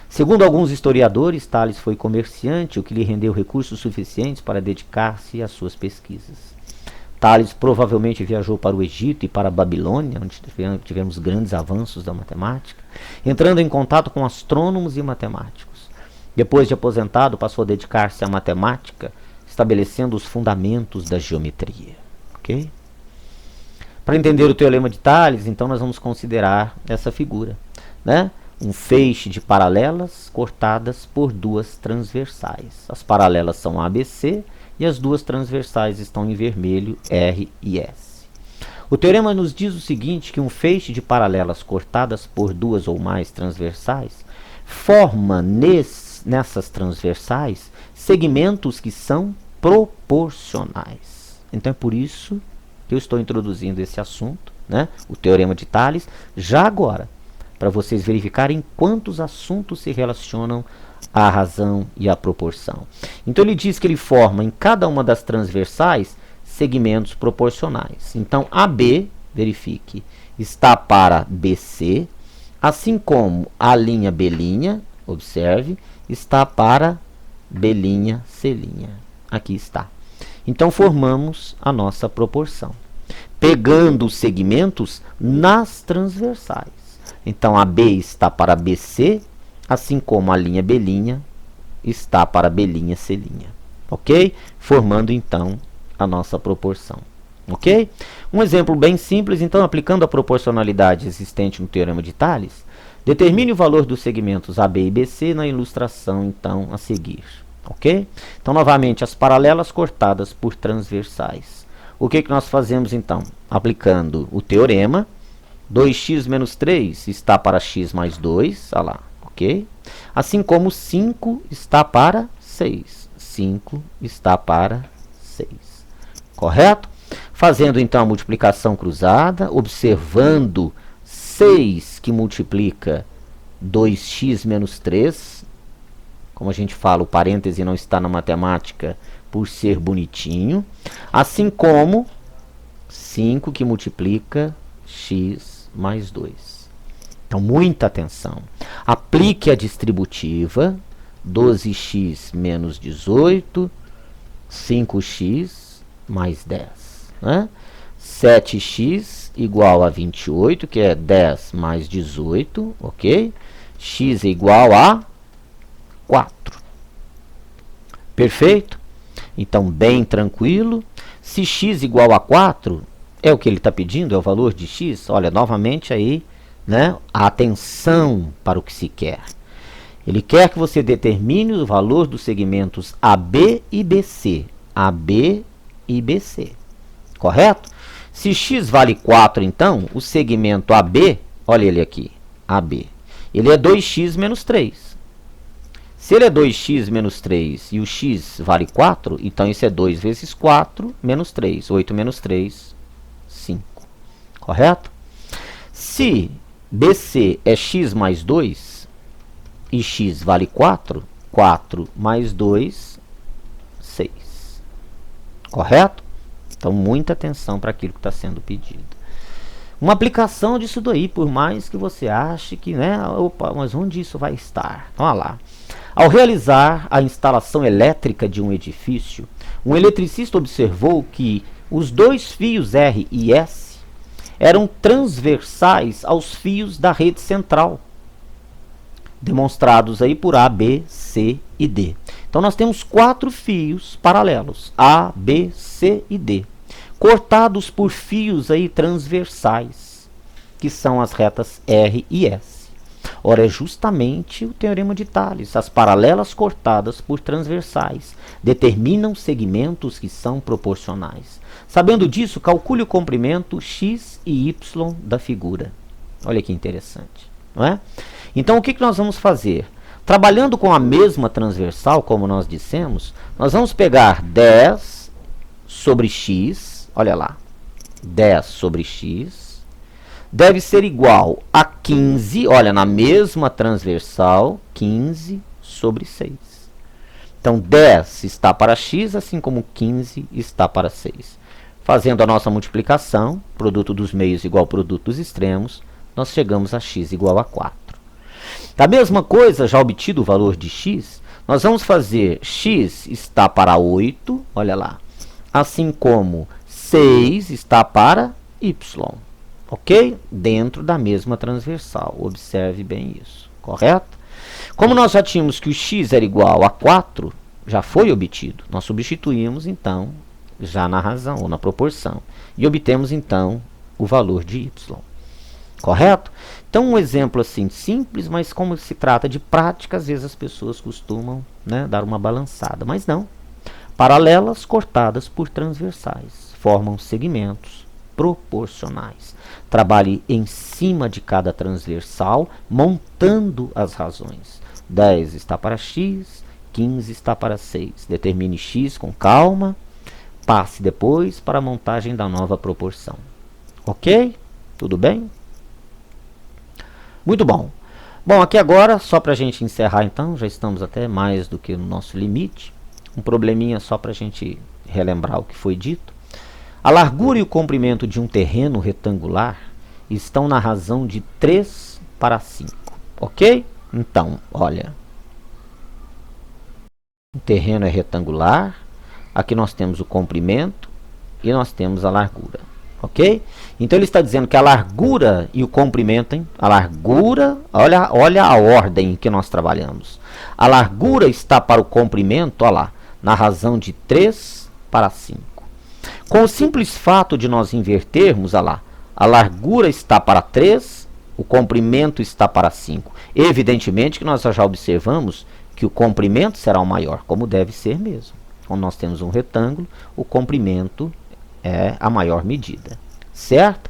Segundo alguns historiadores, Tales foi comerciante, o que lhe rendeu recursos suficientes para dedicar-se às suas pesquisas. Tales provavelmente viajou para o Egito e para a Babilônia, onde tivemos grandes avanços da matemática, entrando em contato com astrônomos e matemáticos. Depois de aposentado, passou a dedicar-se à matemática, estabelecendo os fundamentos da geometria. Ok? Para entender o teorema de Tales, então nós vamos considerar essa figura, né? Um feixe de paralelas cortadas por duas transversais. As paralelas são ABC e as duas transversais estão em vermelho, R e S. O teorema nos diz o seguinte, que um feixe de paralelas cortadas por duas ou mais transversais forma nessas transversais segmentos que são proporcionais. Então é por isso que eu estou introduzindo esse assunto, né? O teorema de Tales, já agora, para vocês verificarem quantos assuntos se relacionam à razão e à proporção. Então ele diz que ele forma em cada uma das transversais segmentos proporcionais. Então AB, verifique, está para BC, assim como a linha B', observe, está para B', C'. Aqui está. Então formamos a nossa proporção, pegando os segmentos nas transversais. Então a B está para BC, assim como a linha B' está para B', C'. Ok? Formando então a nossa proporção. Ok? Um exemplo bem simples, então, aplicando a proporcionalidade existente no teorema de Tales, determine o valor dos segmentos AB e BC na ilustração então a seguir. Ok? Então, novamente, as paralelas cortadas por transversais. O que nós fazemos então? Aplicando o teorema, 2x menos 3 está para x mais 2, olha lá, ok? Assim como 5 está para 6. 5 está para 6. Correto? Fazendo então a multiplicação cruzada, observando 6 que multiplica 2x menos 3. Como a gente fala, o parêntese não está na matemática por ser bonitinho. Assim como 5 que multiplica x mais 2. Então, muita atenção. Aplique a distributiva. 12x menos 18, 5x mais 10. Né? 7x igual a 28, que é 10 mais 18, ok? X é igual a 4. Perfeito? Então, bem tranquilo. Se x igual a 4, é o que ele está pedindo, é o valor de x. Olha, novamente aí, né, a atenção para o que se quer. Ele quer que você determine o valor dos segmentos AB e BC. AB e BC. Correto? Se x vale 4, então, o segmento AB, olha ele aqui, AB, ele é 2x menos 3. Se ele é 2x menos 3 e o x vale 4, então isso é 2 vezes 4 menos 3. 8 menos 3, 5. Correto? Se BC é x mais 2 e x vale 4, 4 mais 2, 6. Correto? Então, muita atenção para aquilo que está sendo pedido. Uma aplicação disso daí, por mais que você ache que, né, opa, mas onde isso vai estar? Então, olha lá. Ao realizar a instalação elétrica de um edifício, um eletricista observou que os dois fios R e S eram transversais aos fios da rede central, demonstrados aí por A, B, C e D. Então, nós temos 4 fios paralelos, A, B, C e D, cortados por fios aí transversais, que são as retas R e S. Ora, é justamente o teorema de Tales. As paralelas cortadas por transversais determinam segmentos que são proporcionais. Sabendo disso, calcule o comprimento x e y da figura. Olha que interessante, não é? Então, o que nós vamos fazer? Trabalhando com a mesma transversal, como nós dissemos, nós vamos pegar 10 sobre x, olha lá, 10 sobre x, deve ser igual a 15, olha, na mesma transversal, 15 sobre 6. Então, 10 está para x, assim como 15 está para 6. Fazendo a nossa multiplicação, produto dos meios igual ao produto dos extremos, nós chegamos a x igual a 4. Da mesma coisa, já obtido o valor de x, nós vamos fazer x está para 8, olha lá, assim como 6 está para y, ok? Dentro da mesma transversal, observe bem isso, correto? Como nós já tínhamos que o x era igual a 4, já foi obtido, nós substituímos então já na razão ou na proporção e obtemos então o valor de y. Correto? Então, um exemplo assim simples, mas como se trata de prática, às vezes as pessoas costumam, né, dar uma balançada. Mas não. Paralelas cortadas por transversais formam segmentos proporcionais. Trabalhe em cima de cada transversal, montando as razões. 10 está para x, 15 está para 6. Determine x com calma. Passe depois para a montagem da nova proporção. Ok? Tudo bem? Muito bom. Bom, aqui agora, só para a gente encerrar então, já estamos até mais do que no nosso limite. Um probleminha só para a gente relembrar o que foi dito. A largura e o comprimento de um terreno retangular estão na razão de 3 para 5. Ok? Então, olha. O terreno é retangular. Aqui nós temos o comprimento e nós temos a largura. Ok? Então, ele está dizendo que a largura e o comprimento, hein? A largura, olha a ordem que nós trabalhamos. A largura está para o comprimento, olha lá, na razão de 3 para 5. Com o simples fato de nós invertermos, olha lá, a largura está para 3, o comprimento está para 5. Evidentemente que nós já observamos que o comprimento será o maior, como deve ser mesmo. Quando nós temos um retângulo, o comprimento é a maior medida, certo?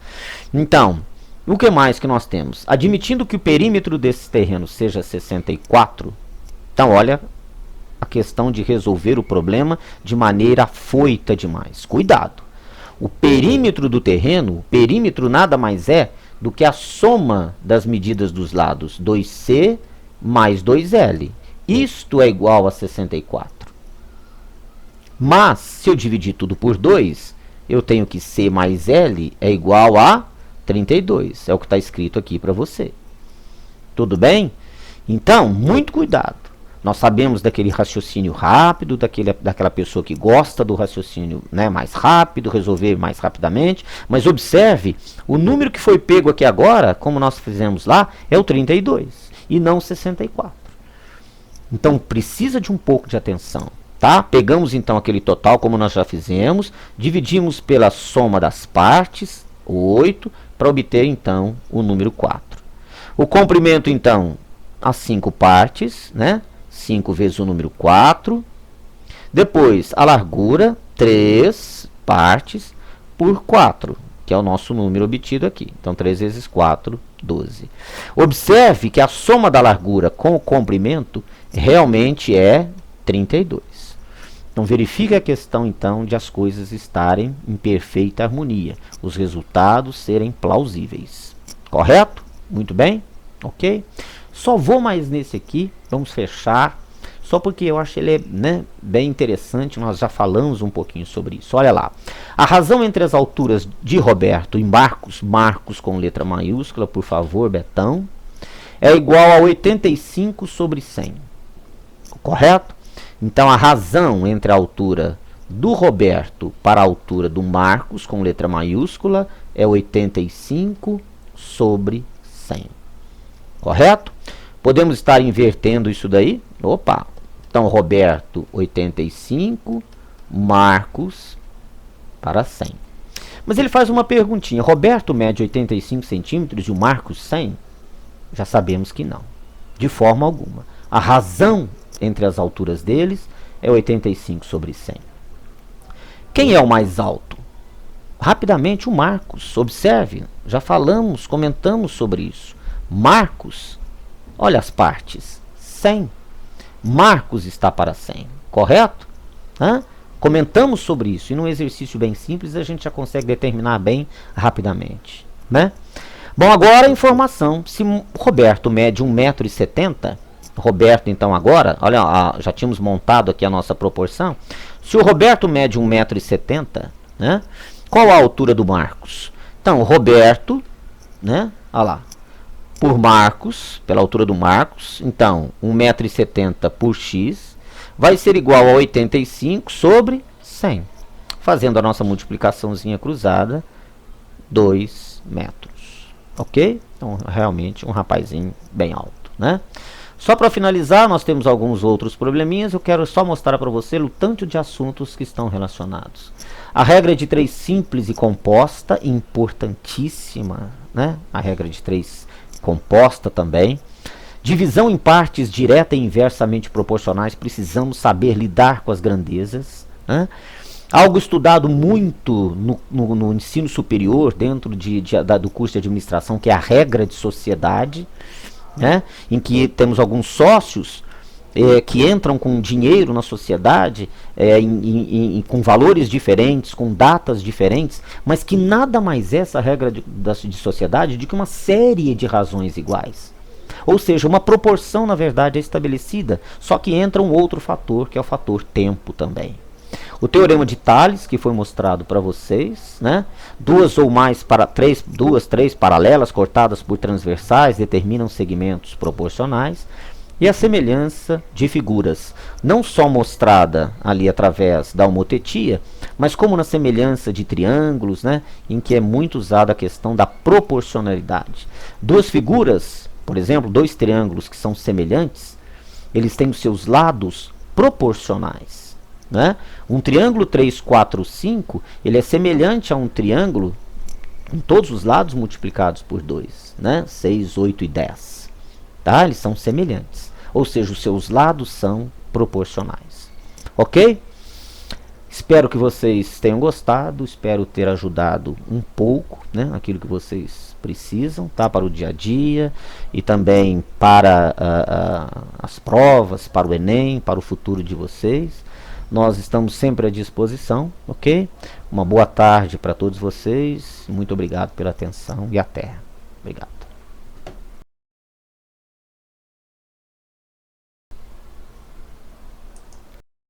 Então, O que mais que nós temos? Admitindo que o perímetro desse terreno seja 64, então olha a questão de resolver o problema de maneira afoita demais. Cuidado! O perímetro do terreno, o perímetro nada mais é do que a soma das medidas dos lados 2C mais 2L. Isto é igual a 64. Mas, se eu dividir tudo por 2, eu tenho que C mais L é igual a 32. É o que está escrito aqui para você. Tudo bem? Então, muito cuidado. Nós sabemos daquele raciocínio rápido, daquela pessoa que gosta do raciocínio, né, mais rápido, resolver mais rapidamente. Mas observe, o número que foi pego aqui agora, como nós fizemos lá, é o 32 e não 64. Então, precisa de um pouco de atenção. Tá? Pegamos então aquele total, como nós já fizemos, dividimos pela soma das partes, 8, para obter então o número 4. O comprimento então, as 5 partes, né? 5 vezes o número 4. Depois a largura, 3 partes por 4, que é o nosso número obtido aqui. Então 3 vezes 4, 12. Observe que a soma da largura com o comprimento realmente é 32. Então, verifique a questão, então, de as coisas estarem em perfeita harmonia. Os resultados serem plausíveis. Correto? Muito bem? Ok? Só vou mais nesse aqui. Vamos fechar. Só porque eu acho ele, né, bem interessante. Nós já falamos um pouquinho sobre isso. Olha lá. A razão entre as alturas de Roberto e Marcos, Marcos com letra maiúscula, por favor, Betão, é igual a 85 sobre 100. Correto? Então, a razão entre a altura do Roberto para a altura do Marcos, com letra maiúscula, é 85 sobre 100. Correto? Podemos estar invertendo isso daí? Opa! Então, Roberto, 85, Marcos para 100. Mas ele faz uma perguntinha. Roberto mede 85 centímetros e o Marcos 100? Já sabemos que não. De forma alguma. A razão entre as alturas deles é 85 sobre 100. Quem é o mais alto? Rapidamente, o Marcos. Observe, já falamos, comentamos sobre isso. Marcos, olha as partes, 100. Marcos está para 100, correto? Comentamos sobre isso, e num exercício bem simples a gente já consegue determinar bem rapidamente, né? Bom, agora a informação. Se Roberto mede 1,70 m, Roberto, então, agora, olha, já tínhamos montado aqui a nossa proporção. Se o Roberto mede 1,70 m, né, qual a altura do Marcos? Então, o Roberto, né, olha lá, por Marcos, pela altura do Marcos, então, 1,70 m por x vai ser igual a 85 sobre 100. Fazendo a nossa multiplicaçãozinha cruzada, 2 metros. Ok? Então, realmente, um rapazinho bem alto, né? Só para finalizar, nós temos alguns outros probleminhas. Eu quero só mostrar para você o tanto de assuntos que estão relacionados. A regra de 3 simples e composta, importantíssima, né? A regra de 3 composta também. Divisão em partes direta e inversamente proporcionais. Precisamos saber lidar com as grandezas, né? Algo estudado muito no ensino superior, dentro do curso de administração, que é a regra de sociedade, né, em que temos alguns sócios que entram com dinheiro na sociedade, com valores diferentes, com datas diferentes, mas que nada mais é essa regra de sociedade do que uma série de razões iguais. Ou seja, uma proporção, na verdade, é estabelecida, só que entra um outro fator, que é o fator tempo também. O teorema de Tales, que foi mostrado para vocês, né? Duas, três paralelas cortadas por transversais determinam segmentos proporcionais. E a semelhança de figuras, não só mostrada ali através da homotetia, mas como na semelhança de triângulos, né? Em que é muito usada a questão da proporcionalidade. Duas figuras, por exemplo, dois triângulos que são semelhantes, eles têm os seus lados proporcionais. Né? Um triângulo 3, 4, 5, ele é semelhante a um triângulo com todos os lados multiplicados por 2, né? 6, 8 e 10. Tá? Eles são semelhantes. Ou seja, os seus lados são proporcionais. Ok? Espero que vocês tenham gostado, espero ter ajudado um pouco, né? Aquilo que vocês precisam, tá? Para o dia a dia e também para as provas, para o Enem, para o futuro de vocês. Nós estamos sempre à disposição, ok? Uma boa tarde para todos vocês. Muito obrigado pela atenção e até. Obrigado.